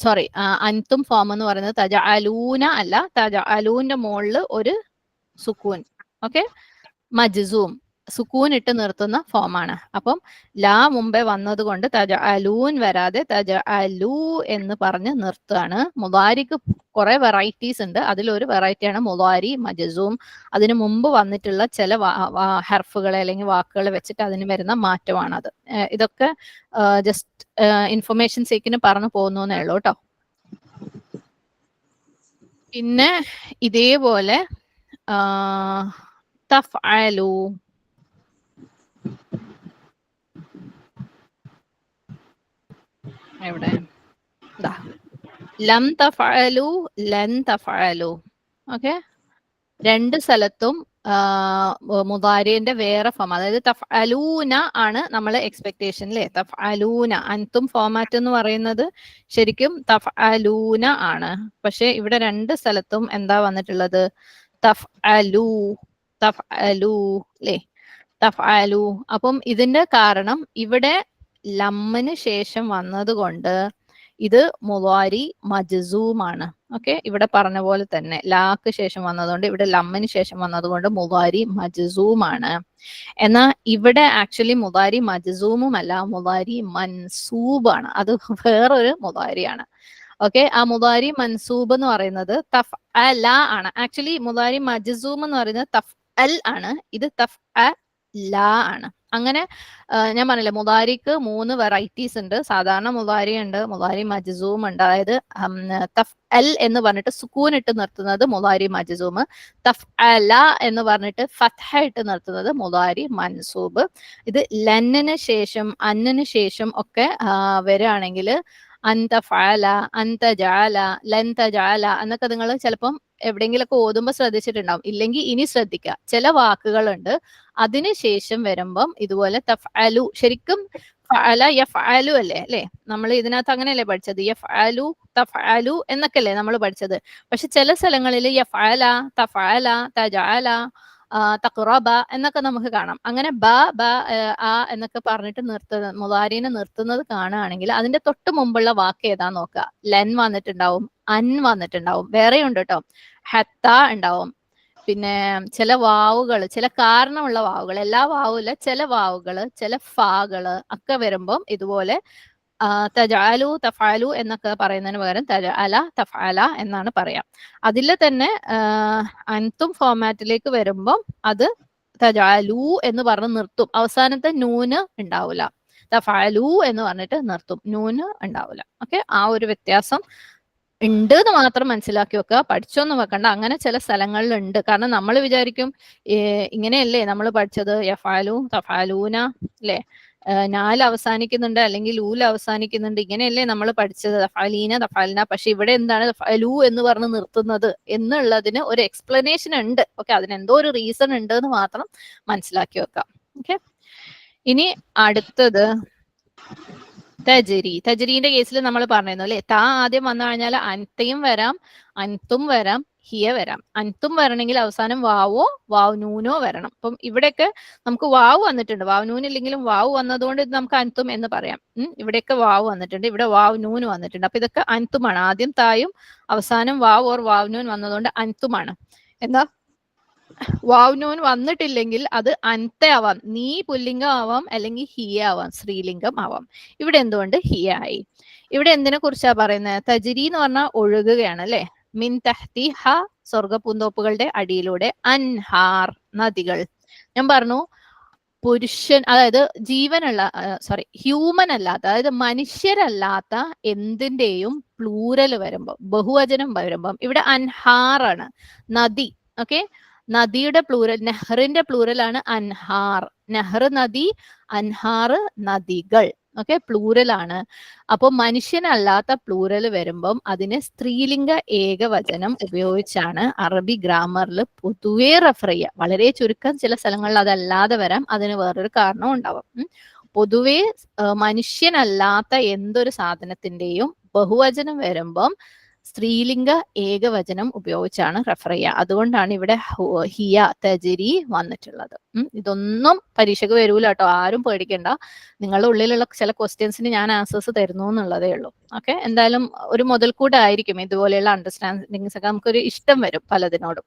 സോറി, അൻതും ഫോം എന്ന് പറയുന്നത് തജഅലൂന അല്ല, തജഅലൂന്റെ മുകളിൽ ഒരു സുക്കൂൻ. ഓക്കെ, മജ്സൂം, സുക്കൂൻ ഇട്ട് നിർത്തുന്ന ഫോമാണ്. അപ്പം ലാ മുമ്പേ വന്നത് കൊണ്ട് തജഅലൂൻ വരാതെ തജഅലു എന്ന് പറഞ്ഞ് നിർത്തുകയാണ്. മുദാരിക്ക് കുറെ വെറൈറ്റീസ് ഉണ്ട്. അതിലൊരു വെറൈറ്റിയാണ് മുദാരി മജ്സൂം. അതിനു മുമ്പ് വന്നിട്ടുള്ള ചില ഹർഫുകളെ അല്ലെങ്കിൽ വാക്കുകളെ വെച്ചിട്ട് അതിന് വരുന്ന മാറ്റമാണത്. ഇതൊക്കെ ജസ്റ്റ് ഇൻഫർമേഷൻ സേക്കിന് പറഞ്ഞു പോകുന്നേ ഉള്ളൂ കേട്ടോ. പിന്നെ ഇതേപോലെ തഫ്അലു, എവിടെ? ലം തഫ്അലു, ലൻ തഫ്അലു. ഓക്കെ, രണ്ട് സ്ഥലത്തും മുദാരിന്റെ വേറെ ഫോം, അതായത് തഫ്അലൂന ആണ് നമ്മൾ എക്സ്പെക്ടേഷൻ അല്ലേ? തഫ്അലൂന. അൻതും ഫോമാറ്റ് എന്ന് പറയുന്നത് ശരിക്കും തഫ്അലൂന ആണ്. പക്ഷെ ഇവിടെ രണ്ട് സ്ഥലത്തും എന്താ വന്നിട്ടുള്ളത്? തഫ്അലു, തഫ്അലു അല്ലേ? തഫ്അലു. അപ്പം ഇതിന്റെ കാരണം ഇവിടെ ലമ്മിന് ശേഷം വന്നത് കൊണ്ട് ഇത് മുളാരി മജ്സൂമാണ്. ഓക്കെ, ഇവിടെ പറഞ്ഞ പോലെ തന്നെ ലാക്ക് ശേഷം വന്നതുകൊണ്ട് ഇവിടെ ലമ്മിന് ശേഷം വന്നതുകൊണ്ട് മുളാരി മജ്സൂമാണ്. എന്നാൽ ഇവിടെ ആക്ച്വലി മുളാരി മജ്സൂമും അല്ല, മുളാരി മൻസൂബാണ്. അത് വേറൊരു മുളാരിയാണ്. ഓക്കെ, ആ മുളാരി മൻസൂബ് എന്ന് പറയുന്നത് തഫ് അല ആണ്. ആക്ച്വലി മുളാരി മജ്സൂം എന്ന് പറയുന്നത് തഫ് അൽ ആണ്, ഇത് തഫ് അ ല ആണ്. അങ്ങനെ ഞാൻ പറഞ്ഞില്ലേ മുളാരിക്ക് 3 വെറൈറ്റീസ് ഉണ്ട്. സാധാരണ മുളാരി ഉണ്ട്, മുളാരി മജ്സൂം ഉണ്ട്. അതായത് തഫ് അൽ എന്ന് പറഞ്ഞിട്ട് സുക്കൂൻ ഇട്ട് നിർത്തുന്നത് മുളാരി മജ്സൂം, തഫ് അല എന്ന് പറഞ്ഞിട്ട് ഫത്ഹ ഇട്ട് നിർത്തുന്നത് മുളാരി മൻസൂബ്. ഇത് ലന്നിന് ശേഷം അന്നിന് ശേഷം ഒക്കെ വരികയാണെങ്കിൽ അന്ത ഫഅല, അന്ത ജഅല, ലൻ തജഅല എന്നൊക്കെ നിങ്ങൾ ചിലപ്പം എവിടെയെങ്കിലൊക്കെ ഓതുമ്പോൾ ശ്രദ്ധിച്ചിട്ടുണ്ടാവും. ഇല്ലെങ്കിൽ ഇനി ശ്രദ്ധിക്കുക, ചില വാക്കുകളുണ്ട് അതിനുശേഷം വരുമ്പം ഇതുപോലെ തഫ്അലു, ശരിക്കും ഫഅല യഫ്അലു അല്ലേ, നമ്മൾ ഇതിനകത്ത് അങ്ങനെയല്ലേ പഠിച്ചത്, യഫ്അലു തഫ്അലു എന്നൊക്കെയല്ലേ നമ്മൾ പഠിച്ചത്. പക്ഷെ ചില സ്ഥലങ്ങളിൽ യഫ്അല, തഫ്അല, തജഅല, തഖറബ എന്നൊക്കെ നമുക്ക് കാണാം. അങ്ങനെ ബ ബ ആ എന്നൊക്കെ പറഞ്ഞിട്ട് മുളാരിനെ നിർത്തുന്നത് കാണുകയാണെങ്കിൽ അതിന്റെ തൊട്ട് മുമ്പുള്ള വാക്ക് ഏതാ നോക്കുക. ലൻ വന്നിട്ടുണ്ടാവും, അൻ വന്നിട്ടുണ്ടാവും, വേറെയുണ്ട് കേട്ടോ, ഹത്ത ഉണ്ടാവും. പിന്നെ ചില വാവുകൾ, ചില കാരണമുള്ള വാവുകൾ, എല്ലാ വാവുമില്ല, ചില വാവുകള്, ചില ഫാകള് ഒക്കെ വരുമ്പം ഇതുപോലെ തജഅലു തഫഅലു എന്നൊക്കെ പറയുന്നതിന് പകരം തജഅല തഫഅല എന്നാണ് പറയാം. അതിൽ തന്നെ അൻതും ഫോമാറ്റിലേക്ക് വരുമ്പം അത് തജഅലു എന്ന് പറഞ്ഞ് നിർത്തും. അവസാനത്തെ നൂന് ഉണ്ടാവില്ല, തഫഅലു എന്ന് പറഞ്ഞിട്ട് നിർത്തും, നൂന് ഉണ്ടാവില്ല. ഓക്കെ, ആ ഒരു വ്യത്യാസം ഉണ്ട് എന്ന് മാത്രം മനസ്സിലാക്കി വെക്കുക, പഠിച്ചൊന്നും വെക്കണ്ട. അങ്ങനെ ചില സ്ഥലങ്ങളിൽ ഉണ്ട്. കാരണം നമ്മൾ വിചാരിക്കും ഇങ്ങനെയല്ലേ നമ്മൾ പഠിച്ചത്, യഫഅലു തഫഅലൂന അല്ലേ, നാല് അവസാനിക്കുന്നുണ്ട് അല്ലെങ്കിൽ ലൂല് അവസാനിക്കുന്നുണ്ട്, ഇങ്ങനെയല്ലേ നമ്മൾ പഠിച്ചത്, തഫഅലീന തഫഅൽന. പക്ഷെ ഇവിടെ എന്താണ് തഫഅലു എന്ന് പറഞ്ഞ് നിർത്തുന്നത് എന്നുള്ളതിന് ഒരു എക്സ്പ്ലനേഷൻ ഉണ്ട്. ഓക്കെ, അതിന് എന്തോ ഒരു റീസൺ ഉണ്ട് എന്ന് മാത്രം മനസ്സിലാക്കി വെക്കാം. ഓക്കെ, ഇനി അടുത്തത് തജരി. തജരീന്റെ കേസിൽ നമ്മൾ പറഞ്ഞിരുന്നു അല്ലെ, താ ആദ്യം വന്നു കഴിഞ്ഞാൽ അൻതയും വരാം, അൻതും വരാം, ഹിയ വരാം. അൻതും വരണമെങ്കിൽ അവസാനം വാവോ വാവ് നൂനോ വരണം. അപ്പം ഇവിടെയൊക്കെ നമുക്ക് വാവ് വന്നിട്ടുണ്ട്, വാവ് നൂൻ ഇല്ലെങ്കിലും വാവ് വന്നതുകൊണ്ട് ഇത് നമുക്ക് അൻതും എന്ന് പറയാം. ഇവിടെയൊക്കെ വാവ് വന്നിട്ടുണ്ട്, ഇവിടെ വാവ് നൂന് വന്നിട്ടുണ്ട്. അപ്പൊ ഇതൊക്കെ അൻതുമാണ്. ആദ്യം തായും അവസാനം വാവ് ഓർ വാവ് നൂൻ വന്നതുകൊണ്ട് അൻതുമാണ്. എന്താ വാവ് നൂൻ വന്നിട്ടില്ലെങ്കിൽ അത് അൻത ആവാം, നീ പുല്ലിംഗം ആവാം, അല്ലെങ്കിൽ ഹിയ ആവാം, സ്ത്രീലിംഗം ആവാം. ഇവിടെ എന്തുകൊണ്ട് ഹിയ ആയി? ഇവിടെ എന്തിനെ കുറിച്ചാ പറയുന്നത്? തജ്രി എന്ന് പറഞ്ഞാൽ ഒഴുകുകയാണ് അല്ലെ. മിൻ തഹ്തി ഹ, സ്വർഗപൂന്തോപ്പുകളുടെ അടിയിലൂടെ, അൻഹാർ നദികൾ. ഞാൻ പറഞ്ഞു പുരുഷൻ, അതായത് ജീവനുള്ള ഹ്യൂമൻ അല്ലാത്ത, അതായത് മനുഷ്യരല്ലാത്ത എന്തിന്റെയും പ്ലൂരൽ വരുമ്പം, ബഹുവചനം വരുമ്പം ഇവിടെ അൻഹാറാണ്, നദി. ഓക്കെ, നദിയുടെ പ്ലൂരൽ, നെഹ്റിന്റെ പ്ലൂരലാണ് അൻഹാർ. നെഹ്റ് നദി, അൻഹാർ നദികൾ. ഓക്കെ, പ്ലൂരലാണ്. അപ്പൊ മനുഷ്യനല്ലാത്ത പ്ലൂരൽ വരുമ്പം അതിനെ സ്ത്രീലിംഗ ഏകവചനം ഉപയോഗിച്ചാണ് അറബി ഗ്രാമറിൽ പൊതുവെ റെഫർ ചെയ്യുക. വളരെ ചുരുക്കം ചില സ്ഥലങ്ങളിൽ അതല്ലാതെ വരാം, അതിന് വേറൊരു കാരണം ഉണ്ടാവും. പൊതുവെ മനുഷ്യനല്ലാത്ത എന്തൊരു സാധനത്തിന്റെയും ബഹുവചനം വരുമ്പം സ്ത്രീലിംഗ ഏകവചനം ഉപയോഗിച്ചാണ് റെഫർ ചെയ്യുക. അതുകൊണ്ടാണ് ഇവിടെ ഹിയ തജ്രി വന്നിട്ടുള്ളത്. ഇതൊന്നും പരീക്ഷയ്ക്ക് വരൂല കേട്ടോ, ആരും പേടിക്കണ്ട. നിങ്ങളുടെ ഉള്ളിലുള്ള ചില ക്വസ്റ്റ്യൻസിന് ഞാൻ ആൻസേഴ്സ് തരുന്നു എന്നുള്ളതേ ഉള്ളൂ. ഓക്കെ, എന്തായാലും ഒരു മുതൽക്കൂട്ടായിരിക്കും ഇതുപോലെയുള്ള അണ്ടർസ്റ്റാൻഡിങ്സ് ഒക്കെ, നമുക്കൊരു ഇഷ്ടം വരും പലതിനോടും.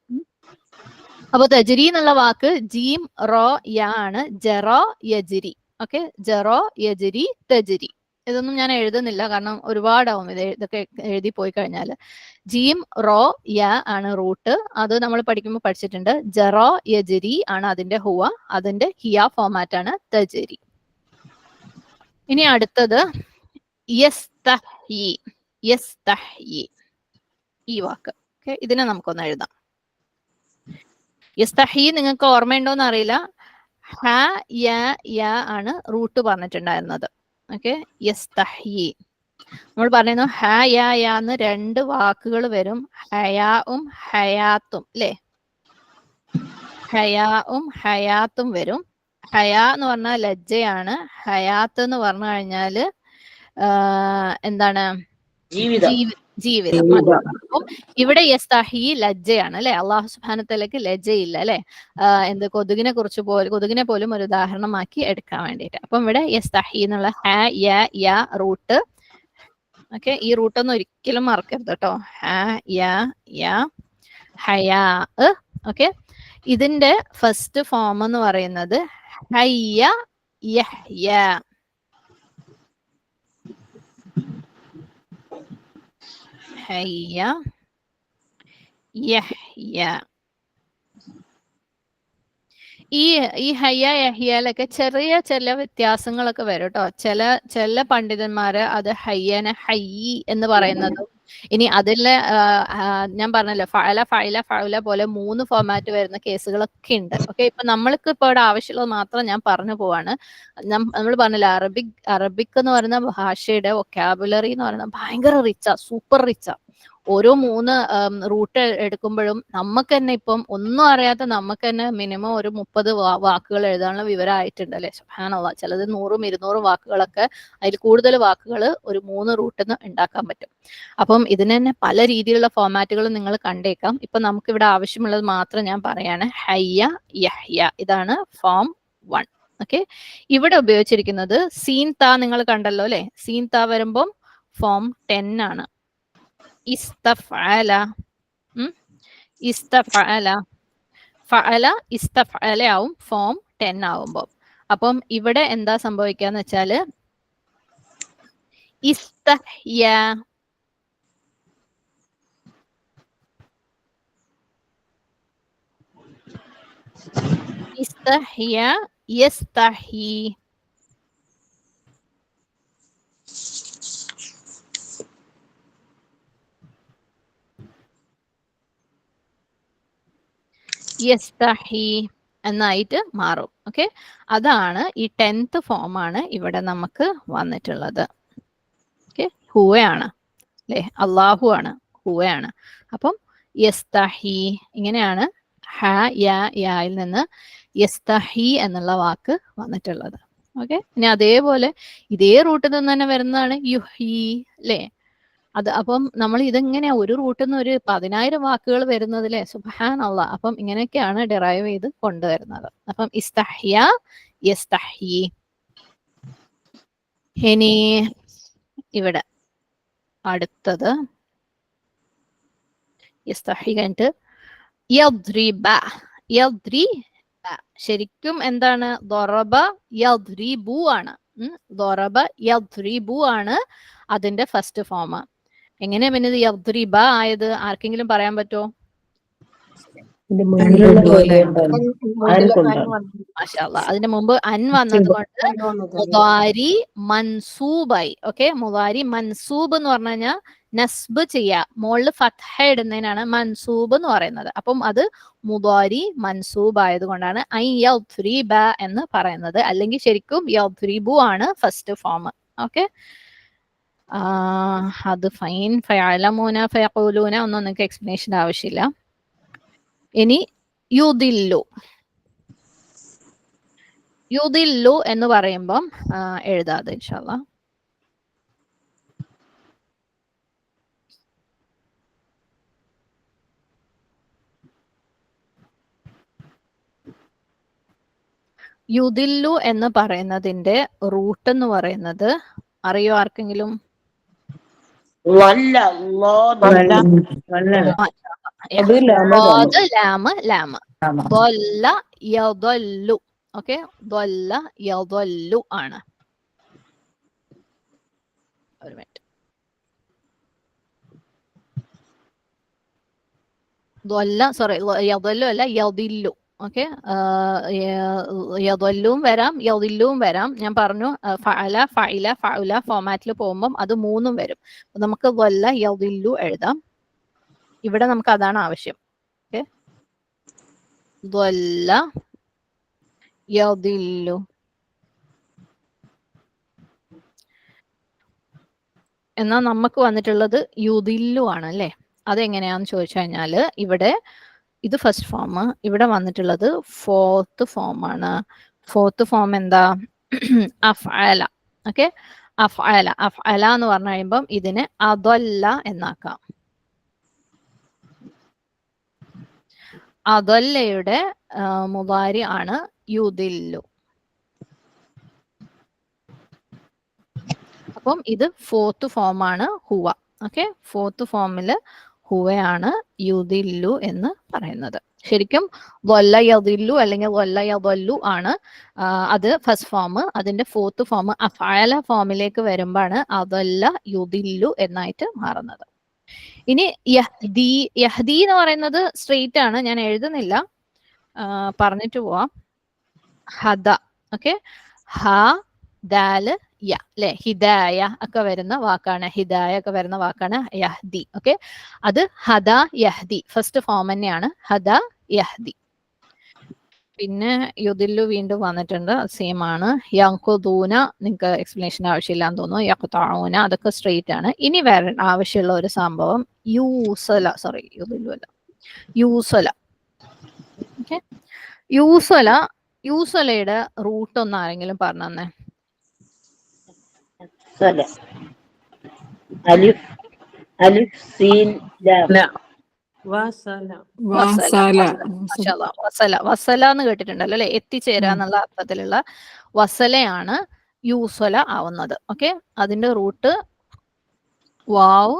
അപ്പൊ തജ്രി എന്നുള്ള വാക്ക് ജീം റോ യ ആണ്, ജറോ യജ്രി. ഓക്കെ, ജറോ യജ്രി തജ്രി. ഇതൊന്നും ഞാൻ എഴുതുന്നില്ല, കാരണം ഒരുപാടാവും ഇതൊക്കെ എഴുതി പോയി കഴിഞ്ഞാൽ. ജീം റോ യ ആണ് റൂട്ട്, അത് നമ്മൾ പഠിക്കുമ്പോൾ പഠിച്ചിട്ടുണ്ട്. ജറോ യജ്രി ആണ് അതിന്റെ ഹുവ, അതിന്റെ ഹിയ ഫോമാറ്റ് ആണ് തജ്രി. ഇനി അടുത്തത് യസ്തഹ്യി. യസ്തഹ്യി ഈ വാക്ക്. ഓക്കെ, ഇതിനെ നമുക്കൊന്ന് എഴുതാം. യസ്തഹ്യി നിങ്ങൾക്ക് ഓർമ്മയുണ്ടോന്ന് അറിയില്ല, ഹ യ യ ആണ് റൂട്ട് പറഞ്ഞിട്ടുണ്ടായിരുന്നത്. ഓക്കെ, യസ്തഹ്യി നമ്മൾ പറയുന്നു ഹ യ യ എന്ന് 2 വാക്കുകൾ വരും, ഹയാഉം ഹയാത്തും അല്ലെ. ഹയാഉം ഹയാത്തും വരും. ഹയാ എന്ന് പറഞ്ഞാൽ ലജ്ജയാണ്, ഹയാത്ത് എന്ന് പറഞ്ഞു കഴിഞ്ഞാല് എന്താണ്? ജീവിതം. അപ്പം ഇവിടെ യസ്തഹി ലജ്ജയാണ് അല്ലെ. അള്ളാഹു സുബ്ഹാനഹു വതആലയ്ക്ക് ലജ്ജയില്ല അല്ലെ. എന്ത് കൊതുകിനെ പോലും ഒരു ഉദാഹരണമാക്കി എടുക്കാൻ വേണ്ടിയിട്ട്. അപ്പം ഇവിടെ യസ്തഹി എന്നുള്ള ഹ യ റൂട്ട്. ഓക്കെ, ഈ റൂട്ടൊന്നും ഒരിക്കലും മറക്കരുത് കേട്ടോ. ഹ യ ഹയാ. ഓക്കെ, ഇതിന്റെ ഫസ്റ്റ് ഫോം എന്ന് പറയുന്നത് ഹയ്യ യഹ്യ. ഹയ്യ യഹ്യ. ഈ ഹയ്യ യഹ്യയിലൊക്കെ ചില വ്യത്യാസങ്ങളൊക്കെ വരും കേട്ടോ. ചില പണ്ഡിതന്മാര് അത് ഹയ്യനെ ഹയ്യി എന്ന് പറയുന്നതും, ഇനി അതിലെ ഞാൻ പറഞ്ഞല്ലോ ഫഅല ഫഅല ഫഉല പോലെ 3 ഫോമാറ്റ് വരുന്ന കേസുകളൊക്കെ ഉണ്ട്. ഓക്കെ, ഇപ്പൊ നമ്മൾക്ക് ഇപ്പൊ ഇവിടെ ആവശ്യമുള്ളത് മാത്രം ഞാൻ പറഞ്ഞു പോവാണ്. നമ്മൾ പറഞ്ഞല്ലോ അറബിക് എന്ന് പറയുന്ന ഭാഷയുടെ വൊക്കാബുലറി എന്ന് പറയുന്നത് ഭയങ്കര റിച്ചാ, സൂപ്പർ റിച്ചാ. ഓരോ 3 റൂട്ട് എടുക്കുമ്പോഴും നമുക്ക് തന്നെ ഇപ്പം ഒന്നും അറിയാത്ത നമുക്ക് തന്നെ മിനിമം ഒരു 30 വാക്കുകൾ എഴുതാനുള്ള വിവരമായിട്ടുണ്ട് അല്ലെ. സുബ്ഹാനല്ലാഹ്, ചിലത് 100 200 വാക്കുകളൊക്കെ, അതിൽ കൂടുതൽ വാക്കുകൾ ഒരു 3 റൂട്ടിൽ നിന്ന് ഉണ്ടാക്കാൻ പറ്റും. അപ്പം ഇതിന് തന്നെ പല രീതിയിലുള്ള ഫോമാറ്റുകൾ നിങ്ങൾ കണ്ടേക്കാം. ഇപ്പൊ നമുക്ക് ഇവിടെ ആവശ്യമുള്ളത് മാത്രം ഞാൻ പറയാണ്. ഹയ്യ യഹ്യ, ഇതാണ് ഫോം 1. ഓക്കെ, ഇവിടെ ഉപയോഗിച്ചിരിക്കുന്നത് സീൻ താ നിങ്ങൾ കണ്ടല്ലോ അല്ലെ. സീൻ താ വരുമ്പം ഫോം 10 ആണ്. ഇസ്തഫഅല, ഇസ്തഫഅല, ഫഅല ഇസ്തഫഅല ആവും ഫോം 10 ആവുമ്പോൾ. അപ്പം ഇവിടെ എന്താ സംഭവിക്കാന്ന് വെച്ചാല് ഇസ്തഹ്യ, ഇസ്തഹ്യ യസ്തഹി. യസ്തഹി എന്നായിട്ട് മാറും. ഓക്കെ, അതാണ് ഈ 10th ഫോമാണ് ഇവിടെ നമുക്ക് വന്നിട്ടുള്ളത്. ഓക്കെ, ഹുവയാണ് അല്ലെ, അള്ളാഹു ആണ്, ഹുവയാണ്. അപ്പം യസ്തഹി ഇങ്ങനെയാണ് ഹ യായിൽ നിന്ന് യസ്തഹി എന്നുള്ള വാക്ക് വന്നിട്ടുള്ളത്. ഓക്കെ, ഇനി അതേപോലെ ഇതേ റൂട്ടിൽ നിന്ന് തന്നെ വരുന്നതാണ് യുഹി അല്ലെ. അത് അപ്പം നമ്മൾ ഇതെങ്ങനെയാ ഒരു റൂട്ടിൽ നിന്ന് ഒരു 10,000 വാക്കുകൾ വരുന്നതിലെ. സുബ്ഹാനല്ലാഹ്. അപ്പം ഇങ്ങനെയൊക്കെയാണ് ഡിറൈവ് ചെയ്ത് കൊണ്ടുവരുന്നത്. അപ്പം ഇസ്തഹ്യ യസ്തഹി. ഇനി ഇവിടെ അടുത്തത് യസ്തഹി കഴിഞ്ഞിട്ട് യദ്രിബ. യദ്രിബ ശരിക്കും എന്താണ്? ദറബ യദ്രിബു ആണ്. ദറബ യദ്രിബു ആണ് അതിന്റെ ഫസ്റ്റ് ഫോം. എങ്ങനെയാ പിന്നെ ഇത് യദ്രിബ ആയത്? ആർക്കെങ്കിലും പറയാൻ പറ്റുമോ? മാഷാഅല്ലാഹ്, അതിന്റെ മുമ്പ് അൻ വന്നത് കൊണ്ട് മുദാരി മൻസൂബായി. ഓക്കെ, മുദാരി മൻസൂബ് എന്ന് പറഞ്ഞു കഴിഞ്ഞാൽ നസ്ബ് ചെയ്യാ, മുകളിൽ ഫത്ഹ ഇടുന്നതിനാണ് മൻസൂബ് എന്ന് പറയുന്നത്. അപ്പം അത് മുദാരി മൻസൂബ് ആയതുകൊണ്ടാണ് ഐ യദ്രിബ എന്ന് പറയുന്നത്. അല്ലെങ്കിൽ ശരിക്കും യദ്രിബു ആണ് ഫസ്റ്റ് ഫോം. ഓക്കെ, അത് ഫൈൻ. ഫയലമൂന ഫയഖൂലൂന ഒന്നും നിങ്ങൾക്ക് എക്സ്പ്ലനേഷൻ ആവശ്യമില്ല. ഇനി യുദില്ലു. യുദില്ലു എന്ന് പറയുമ്പം എഴുതാതെ ഇൻഷാല്ലാ. യുദില്ലു എന്ന് പറയുന്നതിന്റെ റൂട്ട് എന്ന് പറയുന്നത് അറിയോ ആർക്കെങ്കിലും? ഓക്കെ, ആണ്. ഒരു മിനിറ്റ്. സോറി, യദല്ലു അല്ല, യദില്ലു. ഓക്കെ, യദല്ലും വരാം യദില്ലും വരാം. ഞാൻ പറഞ്ഞു ഫഅല ഫഇല ഫഉല ഫോമാറ്റിൽ പോകുമ്പം അത് 3ഉം വരും. നമുക്ക് വല്ല യദില്ലു എഴുതാം. ഇവിടെ നമുക്ക് അതാണ് ആവശ്യം. ഓക്കെ, വല്ല യദില്ലു. എന്നാൽ നമുക്ക് വന്നിട്ടുള്ളത് യുദില്ലു ആണ് അല്ലേ. അതെങ്ങനെയാന്ന് ചോദിച്ചു കഴിഞ്ഞാല് ഇവിടെ ഇത് ഫസ്റ്റ് ഫോം, ഇവിടെ വന്നിട്ടുള്ളത് 4th ഫോം ആണ്. 4th ഫോം എന്താ? അഫ്അല. ഓക്കെ, അഫ്അല. അഫ്അല എന്ന് പറഞ്ഞു കഴിയുമ്പം ഇതിനെ അദല്ല എന്നാക്കാം. അദല്ലയുടെ മുദാരി ആണ് യുദില്ലു. അപ്പം ഇത് ഫോർത്ത് ഫോമാണ് ഹുവ. ഓക്കെ, ഫോർത്ത് ഫോമില് ഹുവയാണ് യുദില്ലു എന്ന് പറയുന്നത്. ശരിക്കും വല്ല യദില്ലു അല്ലെങ്കിൽ വല്ല യദല്ലു ആണ് അത് ഫസ്റ്റ് ഫോം. അതിന്റെ ഫോർത്ത് ഫോം അഫഅല ഫോമിലേക്ക് വരുമ്പോഴാണ് അതല്ല യുദില്ലു എന്നായിട്ട് മാറുന്നത്. ഇനി യഹ്ദി. യഹ്ദി എന്ന് പറയുന്നത് സ്ട്രെയിറ്റ് ആണ്, ഞാൻ എഴുതുന്നില്ല, പറഞ്ഞിട്ട് പോവാം. ഹദ. ഓക്കെ, ഹ ദാല് യ അല്ലെ, ഹിദായ ഒക്കെ വരുന്ന വാക്കാണ്, ഹിദായ ഒക്കെ വരുന്ന വാക്കാണ് യഹ്ദി. ഓക്കെ, അത് ഹദ യഹ്ദി ഫസ്റ്റ് ഫോം തന്നെയാണ്, ഹദ യഹ്ദി. പിന്നെ യുദില്ലു വീണ്ടും വന്നിട്ടുണ്ട്, സെയിം ആണ്. യഖുദൂന നിങ്ങൾക്ക് എക്സ്പ്ലനേഷൻ ആവശ്യമില്ലാന്ന് തോന്നുന്നു. യഖ്തഊന അതൊക്കെ സ്ട്രെയിറ്റ് ആണ്. ഇനി വേറെ ആവശ്യമുള്ള ഒരു സംഭവം യൂസല. സോറി, യുദില്ലു അല്ല, യൂസല. ഓക്കെ, യൂസല. യൂസലയുടെ റൂട്ട് ഒന്ന് ആരെങ്കിലും പറഞ്ഞു തന്നെ. അലിഫ് അലിഫ് സീൻ ലാം. വസല. വസല. വസല എന്ന് കേട്ടിട്ടുണ്ടല്ലോ അല്ലെ, എത്തിച്ചേരാന്നുള്ള അർത്ഥത്തിലുള്ള വസലയാണ് യൂസല ആവുന്നത്. ഓക്കെ, അതിന്റെ റൂട്ട് വാവ്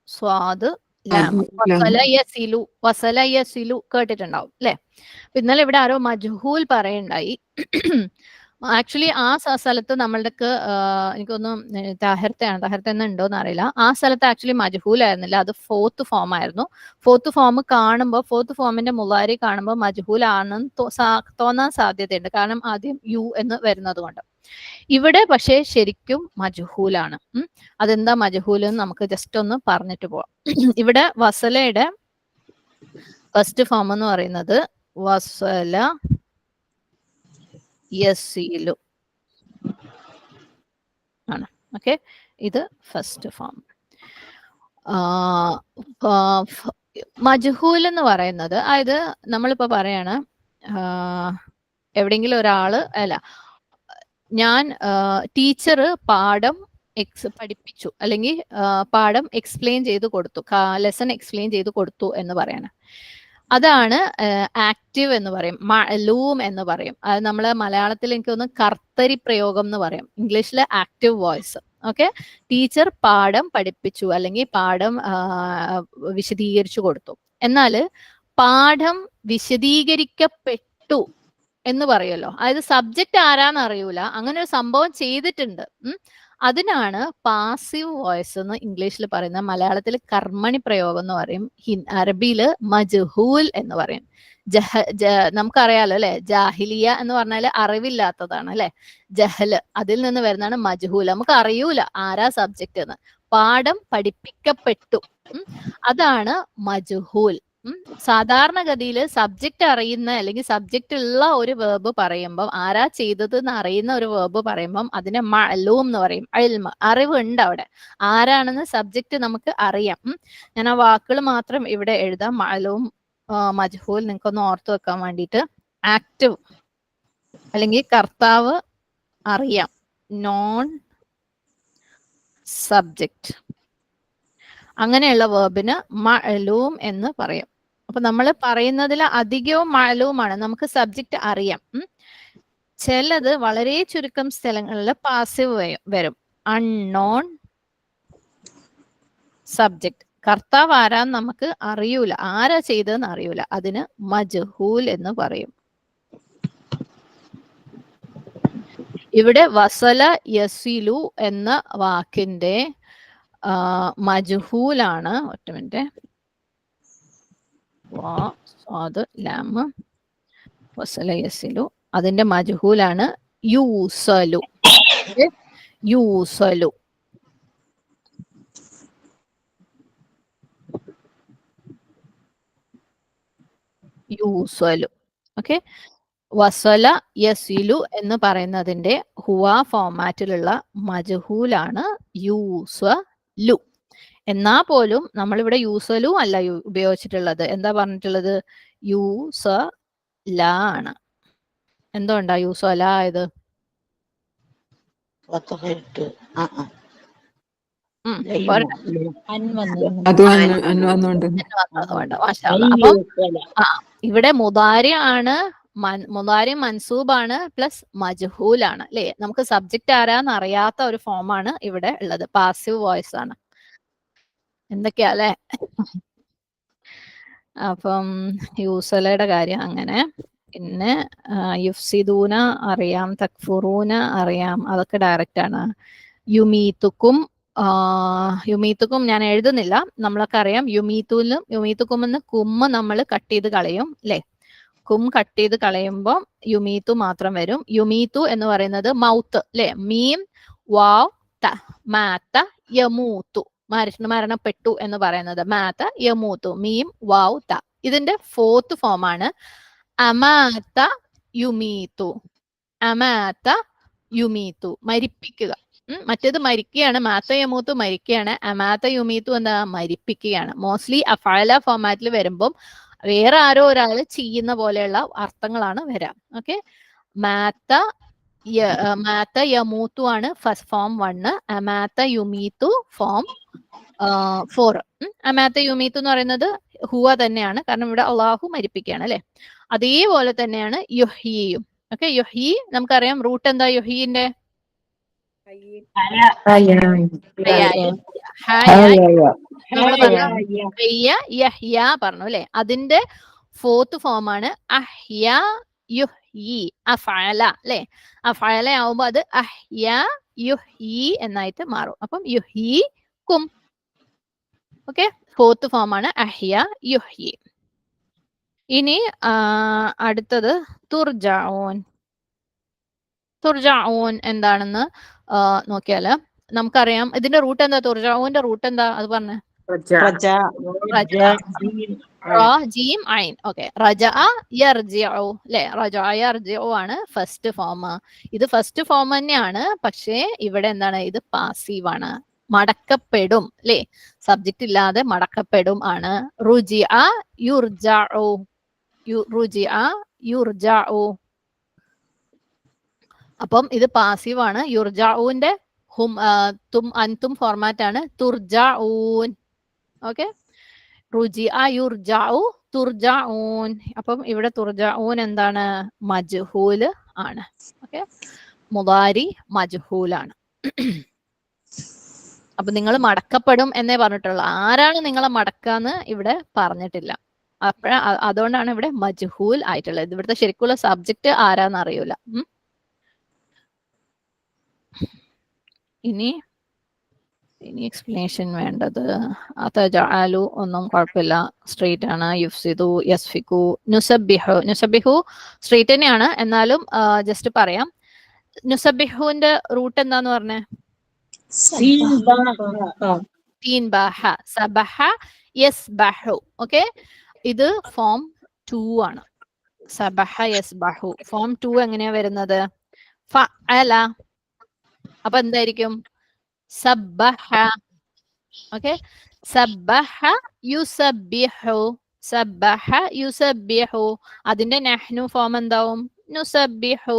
സ്വാദ് ലാം. വസല യസിലു. വസല യസിലു കേട്ടിട്ടുണ്ടാവും അല്ലെ. ഇന്നലെ ഇവിടെ ആരോ മജ്ഹൂൽ പറയുണ്ടായി. ആക്ച്വലി ആ സ്ഥലത്ത് നമ്മളുടെ എനിക്കൊന്ന് താഹിർത്ത ഉണ്ടോന്ന് അറിയില്ല. ആ സ്ഥലത്ത് ആക്ച്വലി മജ്ഹൂൽ ആയിരുന്നില്ല, അത് ഫോർത്ത് ഫോം ആയിരുന്നു. ഫോർത്ത് ഫോം കാണുമ്പോൾ, ഫോർത്ത് ഫോമിന്റെ മുളാരി കാണുമ്പോൾ മജ്ഹൂൽ ആണെന്ന് തോന്നാൻ സാധ്യതയുണ്ട്, കാരണം ആദ്യം യു എന്ന് വരുന്നത് കൊണ്ട്. ഇവിടെ പക്ഷേ ശരിക്കും മജ്ഹൂലാണ്. അതെന്താ മജ്ഹൂൽ എന്ന് നമുക്ക് ജസ്റ്റ് ഒന്ന് പറഞ്ഞിട്ട് പോവാം. ഇവിടെ വസലയുടെ ഫസ്റ്റ് ഫോം എന്ന് പറയുന്നത് വസല യസീലു ആണ്. ഓക്കെ, ഇത് ഫസ്റ്റ് ഫോം. മജ്ഹൂൽ എന്ന് പറയുന്നത്, അതായത് നമ്മളിപ്പോ പറയാണ് എവിടെയെങ്കിലും ഒരാള് അല്ല, ഞാൻ ടീച്ചർ പാഠം പഠിപ്പിച്ചു അല്ലെങ്കിൽ പാഠം എക്സ്പ്ലെയിൻ ചെയ്ത് കൊടുത്തു, ലെസൺ എക്സ്പ്ലെയിൻ ചെയ്ത് കൊടുത്തു എന്ന് പറയണം. അതാണ് ആക്റ്റീവ് എന്ന് പറയും, മഅലൂം എന്ന് പറയും. അത് നമ്മള് മലയാളത്തിൽ എനിക്കൊന്ന് കർത്തരി പ്രയോഗം എന്ന് പറയും, ഇംഗ്ലീഷിലെ ആക്റ്റീവ് വോയിസ്. ഓക്കെ, ടീച്ചർ പാഠം പഠിപ്പിച്ചു അല്ലെങ്കിൽ പാഠം വിശദീകരിച്ചു കൊടുത്തു. എന്നാല് പാഠം വിശദീകരിക്കപ്പെട്ടു എന്ന് പറയുമല്ലോ, അതായത് സബ്ജക്റ്റ് ആരാന്ന് അറിയൂല, അങ്ങനെ ഒരു സംഭവം ചെയ്തിട്ടുണ്ട്. അതിനാണ് പാസീവ് വോയിസ് എന്ന് ഇംഗ്ലീഷിൽ പറയുന്ന, മലയാളത്തിൽ കർമ്മണി പ്രയോഗം എന്ന് പറയും, അറബിയില് മജ്ഹൂൽ എന്ന് പറയും. നമുക്കറിയാലോ അല്ലെ, ജാഹിലിയ എന്ന് പറഞ്ഞാല് അറിവില്ലാത്തതാണ് അല്ലെ, ജഹല്, അതിൽ നിന്ന് വരുന്നതാണ് മജ്ഹൂൽ. നമുക്ക് അറിയൂല ആരാ സബ്ജക്റ്റ് എന്ന്. പാഠം പഠിപ്പിക്കപ്പെട്ടു, അതാണ് മജ്ഹൂൽ. സാധാരണഗതിയിൽ സബ്ജക്റ്റ് അറിയുന്ന അല്ലെങ്കിൽ സബ്ജക്റ്റ് ഉള്ള ഒരു വേർബ് പറയുമ്പം, ആരാ ചെയ്തത് എന്ന് അറിയുന്ന ഒരു വേർബ് പറയുമ്പം അതിനെ മഅലൂം എന്ന് പറയും. ഇൽമ, അറിവ് ഉണ്ട് അവിടെ, ആരാണെന്ന് സബ്ജക്റ്റ് നമുക്ക് അറിയാം. ഞാൻ ആ വാക്കുകൾ മാത്രം ഇവിടെ എഴുതാം. മഅലൂം, മജ്ഹൂൽ നിങ്ങൾക്കൊന്ന് ഓർത്ത് വെക്കാൻ വേണ്ടിയിട്ട്. ആക്റ്റീവ് അല്ലെങ്കിൽ കർത്താവ് അറിയാം, നോൺ സബ്ജക്റ്റ്, അങ്ങനെയുള്ള വേർബിന് മഅലൂം എന്ന് പറയും. അപ്പൊ നമ്മൾ പറയുന്നതിൽ അധികവും മഅലൂമാണ്, നമുക്ക് സബ്ജക്റ്റ് അറിയാം. ചിലത് വളരെ ചുരുക്കം സ്ഥലങ്ങളിൽ പാസീവ് വരും, അൺനോൺ സബ്ജക്റ്റ്, കർത്താവ് ആരാന്ന് നമുക്ക് അറിയൂല, ആരാ ചെയ്തതെന്ന് അറിയൂല, അതിന് മജ്ഹൂൽ എന്ന് പറയും. ഇവിടെ വസല യസിലു എന്ന വാക്കിന്റെ മജ്ഹൂലാണ്, ഒറ്റ മിനിറ്റ്, ലാം വസല യസിലു, അതിന്റെ മജ്ഹൂലാണ് യൂസലു. യൂസലു, യൂസലു. ഓക്കെ, വസല യസിലു എന്ന് പറയുന്നതിന്റെ ഹുവ ഫോമാറ്റിലുള്ള മജ്ഹൂലാണ് യൂസലു. എന്നാ പോലും നമ്മളിവിടെ യൂസലു അല്ല ഉപയോഗിച്ചിട്ടുള്ളത്, എന്താ പറഞ്ഞിട്ടുള്ളത്, യൂസല ആണ്. എന്തുകൊണ്ടാ യൂസല ആയത്? وطغيت പോരട്ടെ. അത് വന്നുകൊണ്ട് വേണ്ട മാഷാ അല്ലാ. അപ്പം ഇവിടെ മുദാരി ആണ്, മുദാരി മൻസൂബാണ് പ്ലസ് മജ്ഹൂലാണ് അല്ലേ. നമുക്ക് സബ്ജക്റ്റ് ആരാന്ന് അറിയാത്ത ഒരു ഫോമാണ് ഇവിടെ ഉള്ളത്. പാസീവ് വോയിസ് ആണ്. എന്തൊക്കെയാ അല്ലെ. അപ്പം യൂസലയുടെ കാര്യം അങ്ങനെ. പിന്നെ യുഫ്സിദൂന അറിയാം, തക്ഫുറൂന അറിയാം, അതൊക്കെ ഡയറക്റ്റ് ആണ്. യുമീത്തുക്കും യുമീത്തുക്കും ഞാൻ എഴുതുന്നില്ല, നമ്മളൊക്കെ അറിയാം. യുമീത്തുക്കുമെന്ന് കുമ്മ് നമ്മൾ കട്ട് ചെയ്ത് കളയും അല്ലെ. കും കട്ട് ചെയ്ത് കളയുമ്പോൾ യുമീത്തു മാത്രം വരും. യുമീത്തു എന്ന് പറയുന്നത് മൗത്ത് അല്ലെ. മീം വാവ് ത, മാത്ത യമൂത്തു, മരണപ്പെട്ടു എന്ന് പറയുന്നത് മാത്ത യമൂത്തു, മീം വാവ് ത. ഇതിന്റെ ഫോർത്ത് ഫോം ആണ് അമാത്ത യുമീത്തു. അമാത്ത യുമീത്തു, മരിപ്പിക്കുക. മറ്റേത് മരിക്കുകയാണ്, മാത്ത യമൂത്തു മരിക്കുകയാണ്. അമാത്ത യുമീത്തു എന്താ, മരിപ്പിക്കുകയാണ്. മോസ്റ്റ്ലി അഫഅല ഫോമാറ്റിൽ വരുമ്പം വേറെ ആരോ ഒരാൾ ചെയ്യുന്ന പോലെയുള്ള അർത്ഥങ്ങളാണ് വരാം. ഓക്കെ, മാത്ത യമൂത്തു ആണ് ഫസ്റ്റ് ഫോം 1, അമാത്ത യുമീത്തു ഫോം 4. അമാത്ത യുമീത്തു എന്ന് പറയുന്നത് ഹുവ തന്നെയാണ്, കാരണം ഇവിടെ അള്ളാഹു മരിപ്പിക്കുകയാണ് അല്ലെ. അതേപോലെ തന്നെയാണ് യുഹ്യിയും. ഓക്കെ, യുഹ്യി നമുക്കറിയാം റൂട്ട് എന്താ യുഹ്യിന്റെ, പറഞ്ഞു അല്ലെ. അതിന്റെ ഫോർത്ത് ഫോം ആണ് അഹ്യ യുഹ്യി, അഫഅല അല്ലെ. അഫഅല ആവുമ്പോ അത് അഹ്യ യുഹ്യി എന്നായിട്ട് മാറും. അപ്പം യുഹ്യി കും. ഓക്കെ, ഫോർത്ത് ഫോം ആണ് അഹ്യ യുഹ്യി. ഇനി അടുത്തത് തുർജഊൻ. തുർജഊൻ എന്താണെന്ന് നോക്കിയാല് നമുക്കറിയാം. ഇതിന്റെ റൂട്ട് എന്താ, തുർജഊന്റെ റൂട്ട് എന്താ അത് പറഞ്ഞേ. ജീം ഐൻ. ഓക്കെ, റജഅ യർജിഉ അല്ലെ. റജഅ യർജിഉ ആണ് ഫസ്റ്റ് ഫോം. ഇത് ഫസ്റ്റ് ഫോം തന്നെയാണ്, പക്ഷേ ഇവിടെ എന്താണ്, ഇത് പാസീവ് ആണ്. മടക്കപ്പെടും അല്ലെ, സബ്ജക്റ്റ് ഇല്ലാതെ മടക്കപ്പെടും ആണ്. റുജിഅ യുർജഉ, റുജിഅ യുർജഉ. അപ്പം ഇത് പാസീവ് ആണ്. യുർജഊന്റെ അൻതും ഫോർമാറ്റ് ആണ് തുർജഊൻ. ഓക്കെ, റുജിഅ യുർജഉ തുർജഊൻ. അപ്പം ഇവിടെ തുർജഊൻ എന്താണ്, മജ്ഹൂൽ ആണ്. ഓക്കെ, മുദാരി മജ്ഹൂലാണ്. അപ്പൊ നിങ്ങൾ മടക്കപ്പെടും എന്നേ പറഞ്ഞിട്ടുള്ളൂ. ആരാണ് നിങ്ങളെ മടക്കാന്ന് ഇവിടെ പറഞ്ഞിട്ടില്ല. അതുകൊണ്ടാണ് ഇവിടെ മജ്ഹൂൽ ആയിട്ടുള്ളത്. ഇവിടുത്തെ ശരിക്കുള്ള സബ്ജക്റ്റ് ആരാന്ന് അറിയൂല. ഇനി എക്സ്പ്ലനേഷൻ വേണ്ടത് അതജഅലു ഒന്നും കുഴപ്പമില്ല, സ്ട്രെയിറ്റ് ആണ്. യുഫ്സിദു, യസ്ഫിഖു, നുസബ്ബിഹു. നുസബ്ബിഹു സ്ട്രെയിറ്റ് തന്നെയാണ്, എന്നാലും ജസ്റ്റ് പറയാം. നുസബ്ബിഹുവിന്റെ റൂട്ട് എന്താന്ന് പറഞ്ഞേ, തീൻ ബഹ, സബഹ യസ്ബഹു. ഓക്കെ, ഇത് ഫോം 2 ആണ്. സബഹ യസ്ബഹു ഫോം 2 എങ്ങനെയാ വരുന്നത്, ഫഅല. അപ്പൊ എന്തായിരിക്കും, സബ്ബഹ. ഓക്കെ, സബ്ബഹ യുസബ്ബിഹു, സബ്ബഹ യുസബ്ബിഹു. അതിന്റെ നഹ്നു ഫോം എന്താവും, നുസബ്ബിഹു.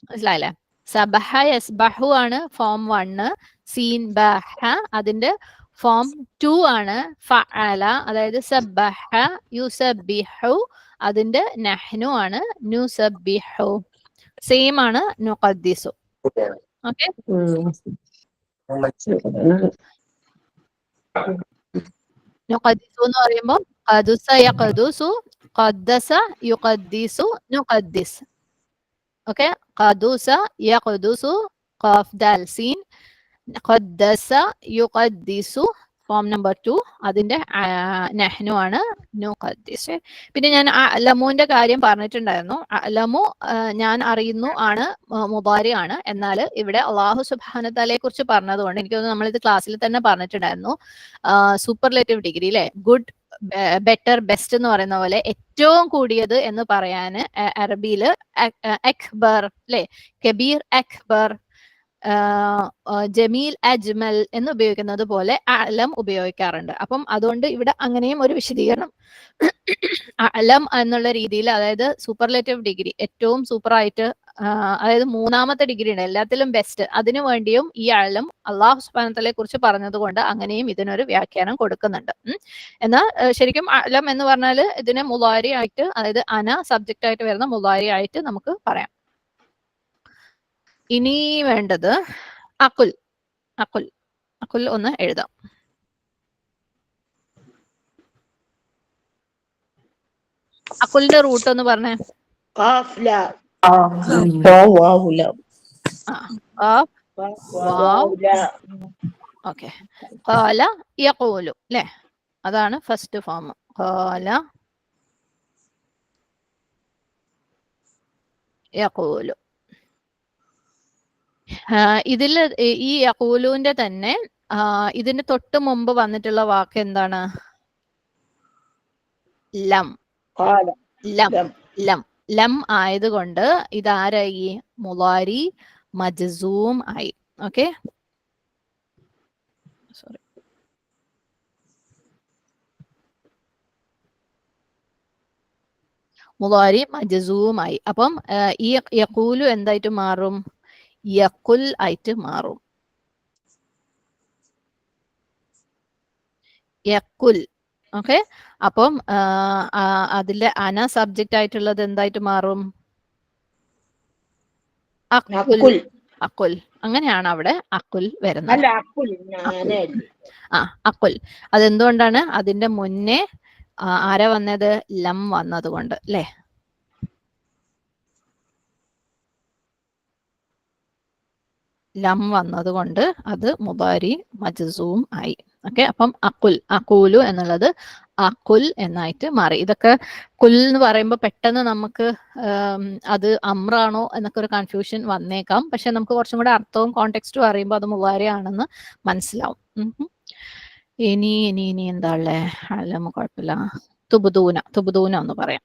മനസ്സിലായില്ലേ. സബഹ യസ്ബഹു ആണ് ഫോം 1, സീൻ ബഹ. അതിന്റെ ഫോം 2 ആണ് ഫഅല, അതായത് സബ്ബഹ യുസബ്ബിഹു. അതിന്റെ നഹ്നു ആണ് നുസബ്ബിഹു. സെയിം ആണ് നുഖദ്ദിസു. ഓക്കെ, നുഖദ്ദിസു എന്ന് പറയുമ്പോൾ ഖദസ യഖദുസു, ഖദ്ദസ യുഖദ്ദിസു, നുഖദ്ദിസ്. ഓക്കെ, ഖദുസ യഖദുസു, ഖാഫ് ദാൽ സീൻ, ഖദ്ദസ യുഖദ്ദിസു ഫോം നമ്പർ 2. അതിന്റെ നഹ്നു ആണ് നുഖദ്ദിസ്. പിന്നെ ഞാൻ അലമുവിന്റെ കാര്യം പറഞ്ഞിട്ടുണ്ടായിരുന്നു. അലമു ഞാൻ അറിയുന്നു ആണ്, മുദാരി ആണ്. എന്നാൽ ഇവിടെ അല്ലാഹു സുബ്ഹാനഹു തആലയെ കുറിച്ച് പറഞ്ഞതുകൊണ്ട് എനിക്ക് തോന്നുന്നു നമ്മളിത് ക്ലാസ്സിൽ തന്നെ പറഞ്ഞിട്ടുണ്ടായിരുന്നു. സൂപ്പർലേറ്റീവ് ഡിഗ്രി അല്ലെ, ഗുഡ്, ബെറ്റർ, ബെസ്റ്റ് എന്ന് പറയുന്ന പോലെ ഏറ്റവും കൂടിയത് എന്ന് പറയാൻ അറബിയിൽ അക്ബർ അല്ലെ, കബീർ അക്ബർ, ജമീൽ അജ്മൽ എന്ന് ഉപയോഗിക്കുന്നത് പോലെ അലം ഉപയോഗിക്കാറുണ്ട്. അപ്പം അതുകൊണ്ട് ഇവിടെ അങ്ങനെയും ഒരു വിശദീകരണം അലം എന്നുള്ള രീതിയിൽ, അതായത് സൂപ്പർലേറ്റീവ് ഡിഗ്രി ഏറ്റവും സൂപ്പറായിട്ട് അതായത് 3ാമത്തെ ഡിഗ്രി ഉണ്ട്, എല്ലാത്തിലും ബെസ്റ്റ്. അതിനു വേണ്ടിയും ഈ അലം അള്ളാഹു സുബ്ഹാനഹു വതആലയെ കുറിച്ച് പറഞ്ഞത് കൊണ്ട് അങ്ങനെയും ഇതിനൊരു വ്യാഖ്യാനം കൊടുക്കുന്നുണ്ട്. എന്നാൽ ശരിക്കും അലം എന്ന് പറഞ്ഞാൽ ഇതിനെ മുളാരി ആയിട്ട്, അതായത് അന സബ്ജക്റ്റ് ആയിട്ട് വരുന്ന മുളാരി ആയിട്ട് നമുക്ക് പറയാം. ഇനി വേണ്ടത് അക്കുൽ. അക്കുൽ അക്കുൽ ഒന്ന് എഴുതാം. അക്കുലിന്റെ റൂട്ട് ഒന്ന് പറഞ്ഞേ. قاف لام واو لام واو لام. ഓക്കെ. ഖാല യഖൂലു അല്ലേ, അതാണ് ഫസ്റ്റ് ഫോം. ഖാല യഖൂലു. ഇതിൽ ഈ യഖൂലുവിന്റെ തന്നെ ഇതിന്റെ തൊട്ട് മുമ്പ് വന്നിട്ടുള്ള വാക്ക് എന്താണ്? ലം. قال ലം لم ലം ലം ആയതുകൊണ്ട് ഇതാരായി? മുളാരി മജ്സൂം ആയി. Okay, sorry. മുളാരി മജ്സൂം ആയി. അപ്പം ഈ യഖൂലു എന്തായിട്ട് മാറും? യഖുൽ ആയിട്ട് മാറും. യഖുൽ. ഓക്കെ, അപ്പം അതിലെ അന സബ്ജക്റ്റ് ആയിട്ടുള്ളത് എന്തായിട്ട് മാറും? അക്കുൽ. അക്കുൽ. അങ്ങനെയാണ് അവിടെ അക്കുൽ വരുന്നത്. അല്ല അക്കുൽ ഞാനേ. അക്കുൽ. അതെന്തുകൊണ്ടാണ്? അതിന്റെ മുന്നേ ആരാ വന്നത്? ലം വന്നത് കൊണ്ട് അല്ലേ? ലം വന്നത് കൊണ്ട് അത് മുബാരി മജ്സൂം ആയി. ഓക്കെ, അപ്പം അക്കുൽ, അക്കൂലു എന്നുള്ളത് അക്കുൽ എന്നായിട്ട് മാറി. ഇതൊക്കെ കുൽ എന്ന് പറയുമ്പോൾ പെട്ടെന്ന് നമുക്ക് അത് അമ്രാണോ എന്നൊക്കെ ഒരു കൺഫ്യൂഷൻ വന്നേക്കാം. പക്ഷെ നമുക്ക് കുറച്ചും കൂടെ അർത്ഥവും കോണ്ടെക്സ്റ്റും അറിയുമ്പോൾ അത് മുബാരി ആണെന്ന് മനസ്സിലാവും. ഇനി ഇനി ഇനി എന്താ ഉള്ളേ? അല്ല, കുഴപ്പമില്ല. തുബുദൂന. തുബുദൂന ഒന്ന് പറയാം.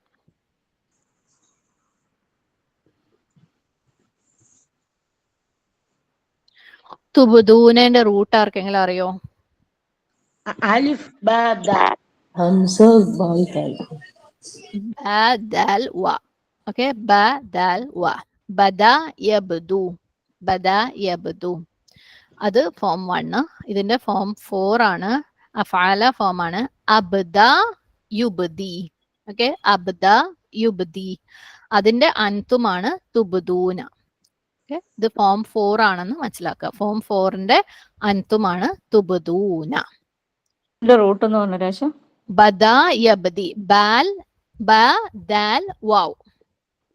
തുബുദൂനന്റെ റൂട്ട് ആർക്കെങ്കിലും അറിയോ? അലിഫ് ബാ ദാൽ. همزة باء دال. ബാ ദാൽ വ. ഓക്കെ, ബാ ദാൽ വ. ബദ യബ്ദു. ബദ യബ്ദു. അത് ഫോം 1. ഇതിന്റെ ഫോം 4 ആണ്. അഫഅല ഫോം ആണ്. അബ്ദ യുബ്ദി. ഓക്കെ, അബ്ദ യുബ്ദി. അതിന്റെ അൻതുമാണ് തുബുദൂന. ഓക്കെ, ഇത് ഫോം 4 ആണെന്ന് മനസ്സിലാക്കുക. ഫോം 4ന്റെ അൻതുമാണ് തുബുദൂന. റൂട്ട് എന്ന് പറഞ്ഞ രാശം ബദ യബ്ദി. ബാൽ ബ ദാൽ വൗ.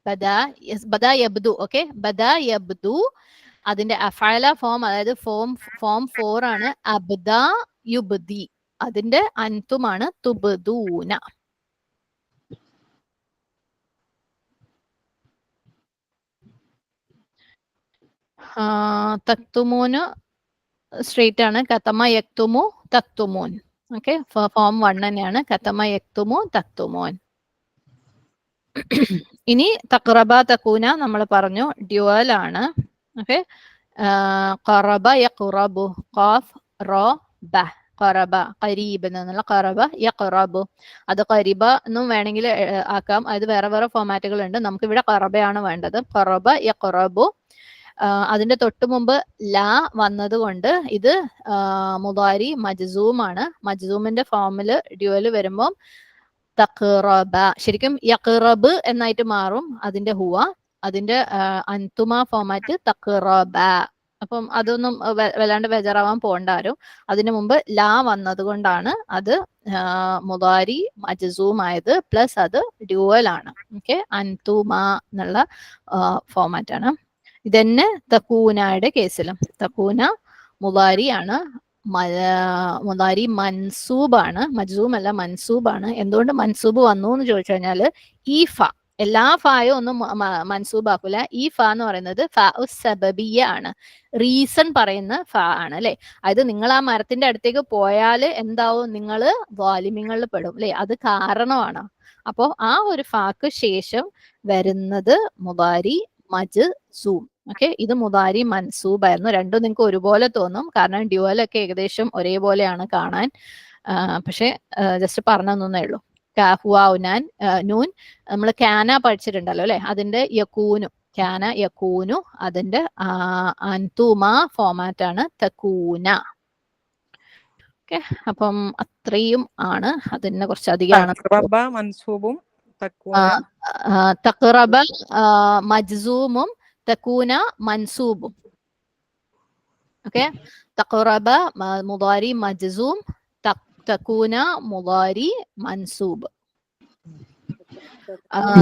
ബദ യബ്ദു. ഓക്കെ, ബദ യബ്ദു. അതിന്റെ അഫഅല ഫോം, അതായത് ഫോം 4 ആണ്. അബ്ദ യുബ്ദി. അതിന്റെ അൻതുമാണ് തുബുദൂന. തക്തുമൂന് സ്ട്രേറ്റ് ആണ്. കതമ യക്തുമു തക്തുമൂൻ. ഓക്കെ, ഫോം 1 തന്നെയാണ്. കതമ യക്തുമു തക്തുമൂൻ. ഇനി തഖറബ തകൂന നമ്മൾ പറഞ്ഞു ഡ്യുവൽ ആണ്. ഓക്കെ, ഖറബ യഖറബു. ഖാഫ് റ ബ. ഖറബ ഖരീബ് എന്നുള്ള ഖറബ യഖറബു. അത് ഖരീബ എന്നും വേണമെങ്കിൽ ആക്കാം. അത് വേറെ വേറെ ഫോമാറ്റുകൾ ഉണ്ട്. നമുക്ക് ഇവിടെ ഖറബയാണ് വേണ്ടത്. ഖറബ യഖറബു. അതിന്റെ തൊട്ട് മുമ്പ് ലാ വന്നത് കൊണ്ട് ഇത് മുദാരി മജ്സൂം ആണ്. മജ്സൂമിന്റെ ഫോമില് ഡ്യുവല് വരുമ്പോൾ തഖറബ. ശരിക്കും യഖറബ് എന്നായിട്ട് മാറും അതിന്റെ ഹുവ. അതിന്റെ അൻതുമ ഫോമാറ്റ് തഖറബ. അപ്പം അതൊന്നും വല്ലാണ്ട് ബേജാറാവാൻ പോകണ്ട ആരും. അതിനു മുമ്പ് ലാ വന്നത് കൊണ്ടാണ് അത് മുദാരി മജ്സൂം ആയത്. പ്ലസ് അത് ഡ്യുവൽ ആണ്. ഓക്കെ, അൻതുമ എന്നുള്ള ഫോമാറ്റ് ആണ്. ഇതന്നെ തകൂനയുടെ കേസിലും. തകൂന മുദാരി ആണ്. മുദാരി മൻസൂബാണ്. മജ്സൂം അല്ല, മൻസൂബാണ്. എന്തുകൊണ്ട് മൻസൂബ് വന്നു എന്ന് ചോദിച്ചു കഴിഞ്ഞാൽ ഈ ഫ, എല്ലാ ഫായും ഒന്നും മൻസൂബാക്കൂല. ഈ ഫ എന്ന് പറയുന്നത് ഫ സബബിയ ആണ്. റീസൺ പറയുന്ന ഫ ആണ് അല്ലെ. അതായത് നിങ്ങൾ ആ മരത്തിന്റെ അടുത്തേക്ക് പോയാൽ എന്താവും? നിങ്ങൾ വാലിമ്യങ്ങളിൽ പെടും അല്ലെ. അത് കാരണമാണ്. അപ്പോ ആ ഒരു ഫാക്ക് ശേഷം വരുന്നത് മുദാരി മജ്സൂം. ഓക്കെ, ഇത് മുദാരി മൻസൂബ് ആയിരുന്നു. രണ്ടും നിങ്ങൾക്ക് ഒരുപോലെ തോന്നും, കാരണം ഡ്യുവലൊക്കെ ഏകദേശം ഒരേപോലെയാണ് കാണാൻ. പക്ഷെ ജസ്റ്റ് പറഞ്ഞേ ഉള്ളൂ. കാഹുവാൻ നൂൻ നമ്മൾ കാന പഠിച്ചിട്ടുണ്ടല്ലോ അല്ലെ. അതിന്റെ യക്കൂനും ക്യാന യകൂനു അതിന്റെ അൻതുമ ഫോമാറ്റ് ആണ് തകൂന. ഓക്കെ, അപ്പം അത്രയും ആണ്. അതിന് കുറച്ചധികമാണ്. തഖ്റബ മൻസൂബും തക്കൂന തഖ്റബ മജ്സൂമും തകൂന മൻസൂബും. ഓക്കെ, തഖ്റബ മുദാരി മജ്സൂം, തകൂന മുദാരി മൻസൂബ്.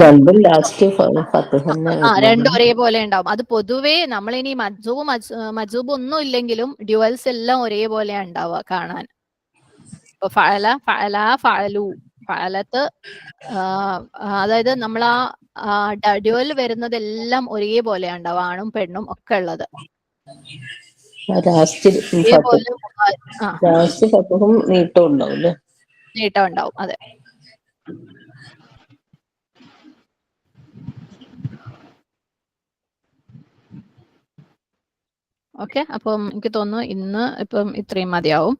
രണ്ടും ലാസ്റ്റ് ഫത്ത് തന്നെ രണ്ടും ഒരേപോലെ ഉണ്ടാവും. അത് പൊതുവേ നമ്മളിനി മജ്സൂബ് ഒന്നും ഇല്ലെങ്കിലും ഡ്യുവൽസ് എല്ലാം ഒരേപോലെ ഉണ്ടാവുക കാണാൻ. ഇപ്പൊ ഫഅല, ഫഅല, ഫഅലു, ഫഅലത്ത്, അതായത് നമ്മൾ ഡ്യുവൽ വരുന്നതെല്ലാം ഒരേപോലെ ഉണ്ടാവും, ആണും പെണ്ണും ഒക്കെ ഉള്ളത് ലാസ്റ്റ് ഒരേപോലെ. ഫത്തും നീട്ടം ഉണ്ടാവും അല്ലേ? നീട്ടം ഉണ്ടാവും, അതെ. ഓക്കെ, അപ്പം എനിക്ക് തോന്നുന്നു ഇന്ന് ഇപ്പം ഇത്രയും മതിയാവും.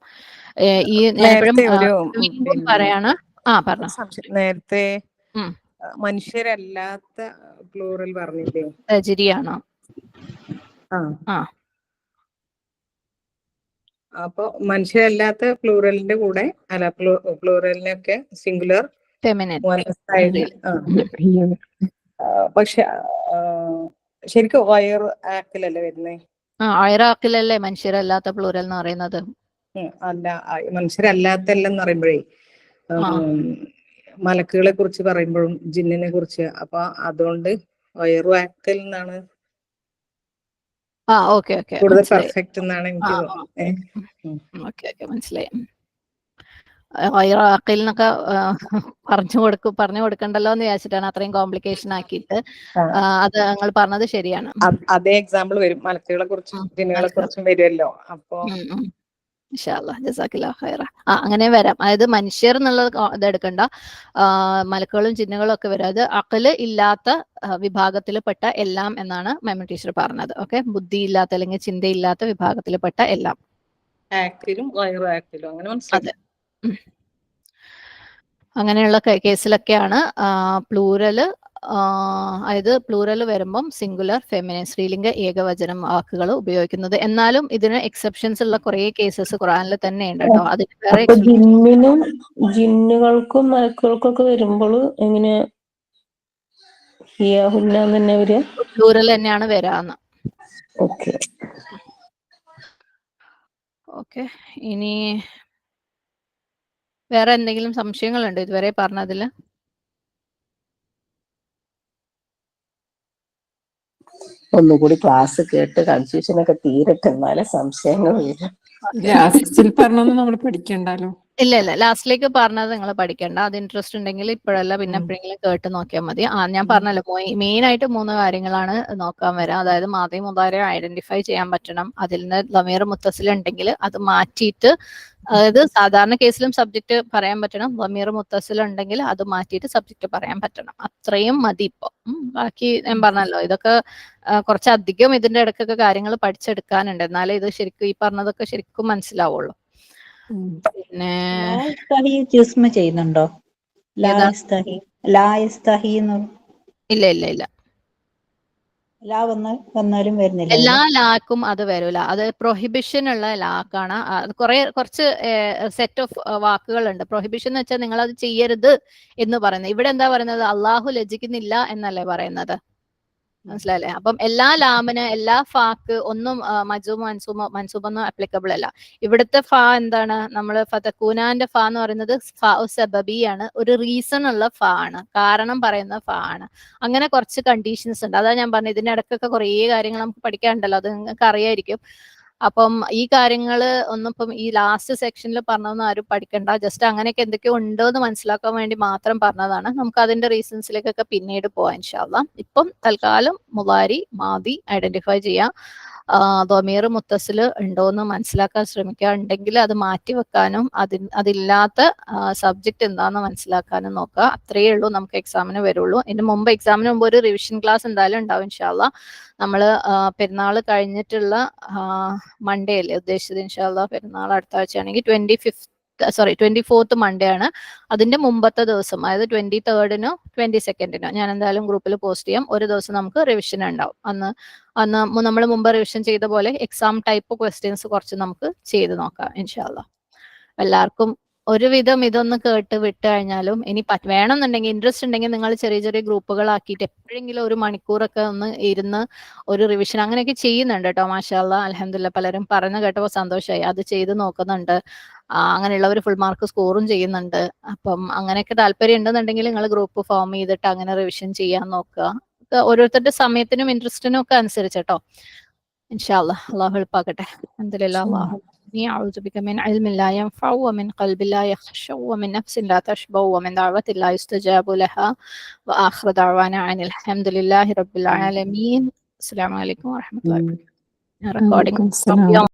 ഈ ഞാൻ എപ്പോഴും വീണ്ടും പറയാണ്. പറഞ്ഞോ. നേരത്തെ മനുഷ്യരല്ലാത്ത പ്ലൂറൽ പറഞ്ഞില്ലേ? തജ്രിയാണോ? അപ്പൊ മനുഷ്യരല്ലാത്ത പ്ലൂറലിന്റെ കൂടെ അല്ല, പ്ലൂറലിനൊക്കെ സിംഗുലർ ഫെമിനിൻ സൈഡിൽ. പക്ഷെ ശരിക്കും വയർ ആക്കിലല്ലേ വരുന്നേ? അയറാക്കിലല്ലേ മനുഷ്യരല്ലാത്ത പ്ലൂറൽ എന്ന് പറയുന്നത്? അല്ല, മനുഷ്യരല്ലാത്തല്ലെന്ന് പറയുമ്പോഴേ മലക്കുകളെ കുറിച്ച് പറയുമ്പോഴും ജിന്നിനെ കുറിച്ച്, അപ്പൊ അതുകൊണ്ട് വയറു ആക്കൽ എന്നാണ് കൂടുതൽ പെർഫെക്റ്റ് എന്നാണ് എനിക്ക് തോന്നുന്നത്. ഓക്കെ, മനസ്സിലായി. എന്നൊക്കെ പറഞ്ഞു കൊടുക്കണ്ടല്ലോ എന്ന് വിചാരിച്ചിട്ടാണ് അത്രയും കോംപ്ലിക്കേഷൻ ആക്കിയിട്ട്. അത് നിങ്ങൾ പറഞ്ഞത് ശരിയാണ്. അതേ എക്സാമ്പിൾ വരും, മലക്കുകളെ കുറിച്ചും ജിന്നുകളെ കുറിച്ചും വരുമല്ലോ. അപ്പൊ ഇൻഷാ അല്ലാഹ് ജസാക്കില്ലാഹു ഖൈറ. അങ്ങനെ വരാം. അതായത് മനുഷ്യർ എന്നുള്ളത് ഇതെടുക്കണ്ട, മലക്കുകളും ജിന്നുകളും ഒക്കെ വരും. അത് അഖല് ഇല്ലാത്ത വിഭാഗത്തിൽപ്പെട്ട എല്ലാം എന്നാണ് മൈമൂൻ ടീച്ചർ പറഞ്ഞത്. ഓക്കെ, ബുദ്ധി ഇല്ലാത്ത അല്ലെങ്കിൽ ചിന്തയില്ലാത്ത വിഭാഗത്തിൽപ്പെട്ട എല്ലാം. അതെ, അങ്ങനെയുള്ള കേസിലൊക്കെയാണ് പ്ലൂറല്, അതായത് പ്ലൂറൽ വരുമ്പം സിംഗുലർ ഫെമിനിൻ സ്ത്രീലിംഗ ഏകവചനം വാക്കുകൾ ഉപയോഗിക്കുന്നത്. എന്നാലും ഇതിന് എക്സെപ്ഷൻസ് ഉള്ള കുറെ കേസസ് ഖുർആനിൽ തന്നെ ഉണ്ട് കേട്ടോ. അതിന് വേറെ ജിന്നുകൾക്കും മലക്കുകൾക്കും ഒക്കെ വരുമ്പോൾ എങ്ങനെ തന്നെ വരിക? പ്ലൂറൽ തന്നെയാണ് വരാന്ന്. ഓക്കെ, ഇനി വേറെ എന്തെങ്കിലും സംശയങ്ങളുണ്ടോ ഇതുവരെ പറഞ്ഞതില്? ഒന്നുകൂടി ക്ലാസ് കേട്ട് കൺഫ്യൂഷൻ ഒക്കെ തീരട്ടെ, എന്നാലേ സംശയങ്ങൾ വരും. ലാസ്റ്റിൽ പറഞ്ഞൊന്നും നമ്മൾ പഠിക്കണ്ടല്ലോ. ഇല്ല, ലാസ്റ്റിലേക്ക് പറഞ്ഞത് നിങ്ങൾ പഠിക്കണ്ട. അത് ഇൻട്രസ്റ്റ് ഉണ്ടെങ്കിൽ ഇപ്പോഴല്ല പിന്നെ എപ്പോഴെങ്കിലും കേട്ട് നോക്കിയാൽ മതി. ഞാൻ പറഞ്ഞല്ലോ, മെയിൻ ആയിട്ട് 3 കാര്യങ്ങളാണ് നോക്കാൻ വരാം. അതായത് മാദി മുദാരി ഐഡന്റിഫൈ ചെയ്യാൻ പറ്റണം. അതിൽ നിന്ന് ദമീർ മുത്തസിൽ ഉണ്ടെങ്കിൽ അത് മാറ്റിയിട്ട്, അതായത് സാധാരണ കേസിലും സബ്ജക്റ്റ് പറയാൻ പറ്റണം. ദമീർ മുത്തസിൽ ഉണ്ടെങ്കിൽ അത് മാറ്റിയിട്ട് സബ്ജക്റ്റ് പറയാൻ പറ്റണം. അത്രയും മതി ഇപ്പൊ. ബാക്കി ഞാൻ പറഞ്ഞല്ലോ, ഇതൊക്കെ കുറച്ചധികം ഇതിന്റെ ഇടയ്ക്കൊക്കെ കാര്യങ്ങൾ പഠിച്ചെടുക്കാനുണ്ട്. എന്നാലേ ഇത് ശരിക്കും ഈ പറഞ്ഞതൊക്കെ ശരിക്കും മനസ്സിലാവുള്ളൂ. പിന്നെ ചെയ്യുന്നുണ്ടോ? ഇല്ല, വന്നാലും വരുന്നില്ല. എല്ലാ ലാക്കും അത് വരൂല. അത് പ്രൊഹിബിഷൻ ഉള്ള ലാക്കാണ്. കുറച്ച് സെറ്റ് ഓഫ് വാക്കുകളുണ്ട്. പ്രൊഹിബിഷൻ എന്ന് വെച്ചാൽ നിങ്ങൾ അത് ചെയ്യരുത് എന്ന് പറയുന്നത്. ഇവിടെ എന്താ പറയുന്നത്? അള്ളാഹു ലജ്ജിക്കുന്നില്ല എന്നല്ലേ പറയുന്നത്. മനസ്സിലായില്ലേ? അപ്പം എല്ലാ ലാമിന്, എല്ലാ ഫാക്ക് ഒന്നും മൻസൂബൊന്നും അപ്ലിക്കബിൾ അല്ല. ഇവിടുത്തെ ഫാ എന്താണ്? നമ്മൾ ഫതക്കൂനാന്റെ ഫാ എന്ന് പറയുന്നത് ഫാ സബബിയാണ്. ഒരു റീസൺ ഉള്ള ഫാ ആണ്, കാരണം പറയുന്ന ഫാ ആണ്. അങ്ങനെ കുറച്ച് കണ്ടീഷൻസ് ഉണ്ട്. അതാ ഞാൻ പറഞ്ഞത്, ഇതിന്റെ ഇടയ്ക്കൊക്കെ കുറേ കാര്യങ്ങൾ നമുക്ക് പഠിക്കാനുണ്ടല്ലോ. അത് നിങ്ങൾക്ക് അറിയായിരിക്കും. അപ്പം ഈ കാര്യങ്ങൾ ഒന്നും ഇപ്പം ഈ ലാസ്റ്റ് സെക്ഷനിൽ പറഞ്ഞതൊന്നും ആരും പഠിക്കണ്ട. ജസ്റ്റ് അങ്ങനെയൊക്കെ എന്തൊക്കെയോ ഉണ്ടോ എന്ന് മനസ്സിലാക്കാൻ വേണ്ടി മാത്രം പറഞ്ഞതാണ്. നമുക്ക് അതിന്റെ റീസൺസിലേക്കൊക്കെ പിന്നീട് പോവാം ഇൻഷാ അല്ലാഹ്. ഇപ്പം തൽക്കാലം മുദാരി മാദി ഐഡന്റിഫൈ ചെയ്യാം. ദമീർ മുത്തസിൽ ഉണ്ടോയെന്ന് മനസ്സിലാക്കാൻ ശ്രമിക്കുക. ഉണ്ടെങ്കിൽ അത് മാറ്റി വെക്കാനും അതില്ലാത്ത സബ്ജക്റ്റ് എന്താണെന്ന് മനസ്സിലാക്കാനും നോക്കുക. അത്രയേ ഉള്ളൂ നമുക്ക് എക്സാമിന് വരുള്ളൂ. എക്സാമിന് മുമ്പ് ഒരു റിവിഷൻ ക്ലാസ് എന്തായാലും ഉണ്ടാവും ഇൻഷാ അല്ലാഹ്. നമ്മൾ പെരുന്നാൾ കഴിഞ്ഞിട്ടുള്ള മൺഡേ അല്ലേ ഉദ്ദേശിച്ചത്? ഇൻഷാ അല്ലാഹ് പെരുന്നാൾ അടുത്ത ആഴ്ചയാണെങ്കിൽ 25th 24th മൺഡേ ആണ്. അതിന്റെ മുമ്പത്തെ ദിവസം, അതായത് 23rd-നോ 22nd-നോ ഞാൻ എന്തായാലും ഗ്രൂപ്പിൽ പോസ്റ്റ് ചെയ്യാം. ഒരു ദിവസം നമുക്ക് റിവിഷൻ ഉണ്ടാവും. അന്ന് നമ്മൾ മുമ്പ് റിവിഷൻ ചെയ്ത പോലെ എക്സാം ടൈപ്പ് ക്വസ്റ്റ്യൻസ് കുറച്ച് നമുക്ക് ചെയ്ത് നോക്കാം ഇൻഷാല്ലാ. എല്ലാവർക്കും ഒരുവിധം ഇതൊന്ന് കേട്ട് വിട്ട് കഴിഞ്ഞാലും ഇനി വേണമെന്നുണ്ടെങ്കിൽ ഇൻട്രസ്റ്റ് ഉണ്ടെങ്കിൽ നിങ്ങൾ ചെറിയ ചെറിയ ഗ്രൂപ്പുകളാക്കിയിട്ട് എപ്പോഴെങ്കിലും ഒരു മണിക്കൂറൊക്കെ ഒന്ന് ഇരുന്ന് ഒരു റിവിഷൻ അങ്ങനെയൊക്കെ ചെയ്യുന്നുണ്ട് കേട്ടോ. മാഷാല്ലാ, അൽഹംദുലില്ലാ, പലരും പറഞ്ഞു കേട്ടപ്പോൾ സന്തോഷമായി. അത് ചെയ്ത് നോക്കുന്നുണ്ട്. അങ്ങനെയുള്ളവർ ഫുൾ മാർക്ക് സ്കോറും ചെയ്യുന്നുണ്ട്. അപ്പം അങ്ങനെയൊക്കെ താല്പര്യം ഉണ്ടെന്നുണ്ടെങ്കിൽ നിങ്ങൾ ഗ്രൂപ്പ് ഫോം ചെയ്തിട്ട് അങ്ങനെ റിവിഷൻ ചെയ്യാൻ നോക്കുക. ഓരോരുത്തരുടെ സമയത്തിനും ഇൻട്രസ്റ്റിനും ഒക്കെ അനുസരിച്ച് കേട്ടോ. ഇൻഷാല്ലാ, അള്ളാഹു എളുപ്പാക്കട്ടെ. അൽഹംദുലില്ലാ. അള്ളാഹു أعوذ بك من علم لا ينفع ومن قلب لا يخشع ومن نفس لا تشبع ومن دعوة لا يستجاب لها وآخر دعوانا عن الحمد لله رب العالمين. السلام عليكم ورحمة الله وبركاته. വലൈക്കും സലാം.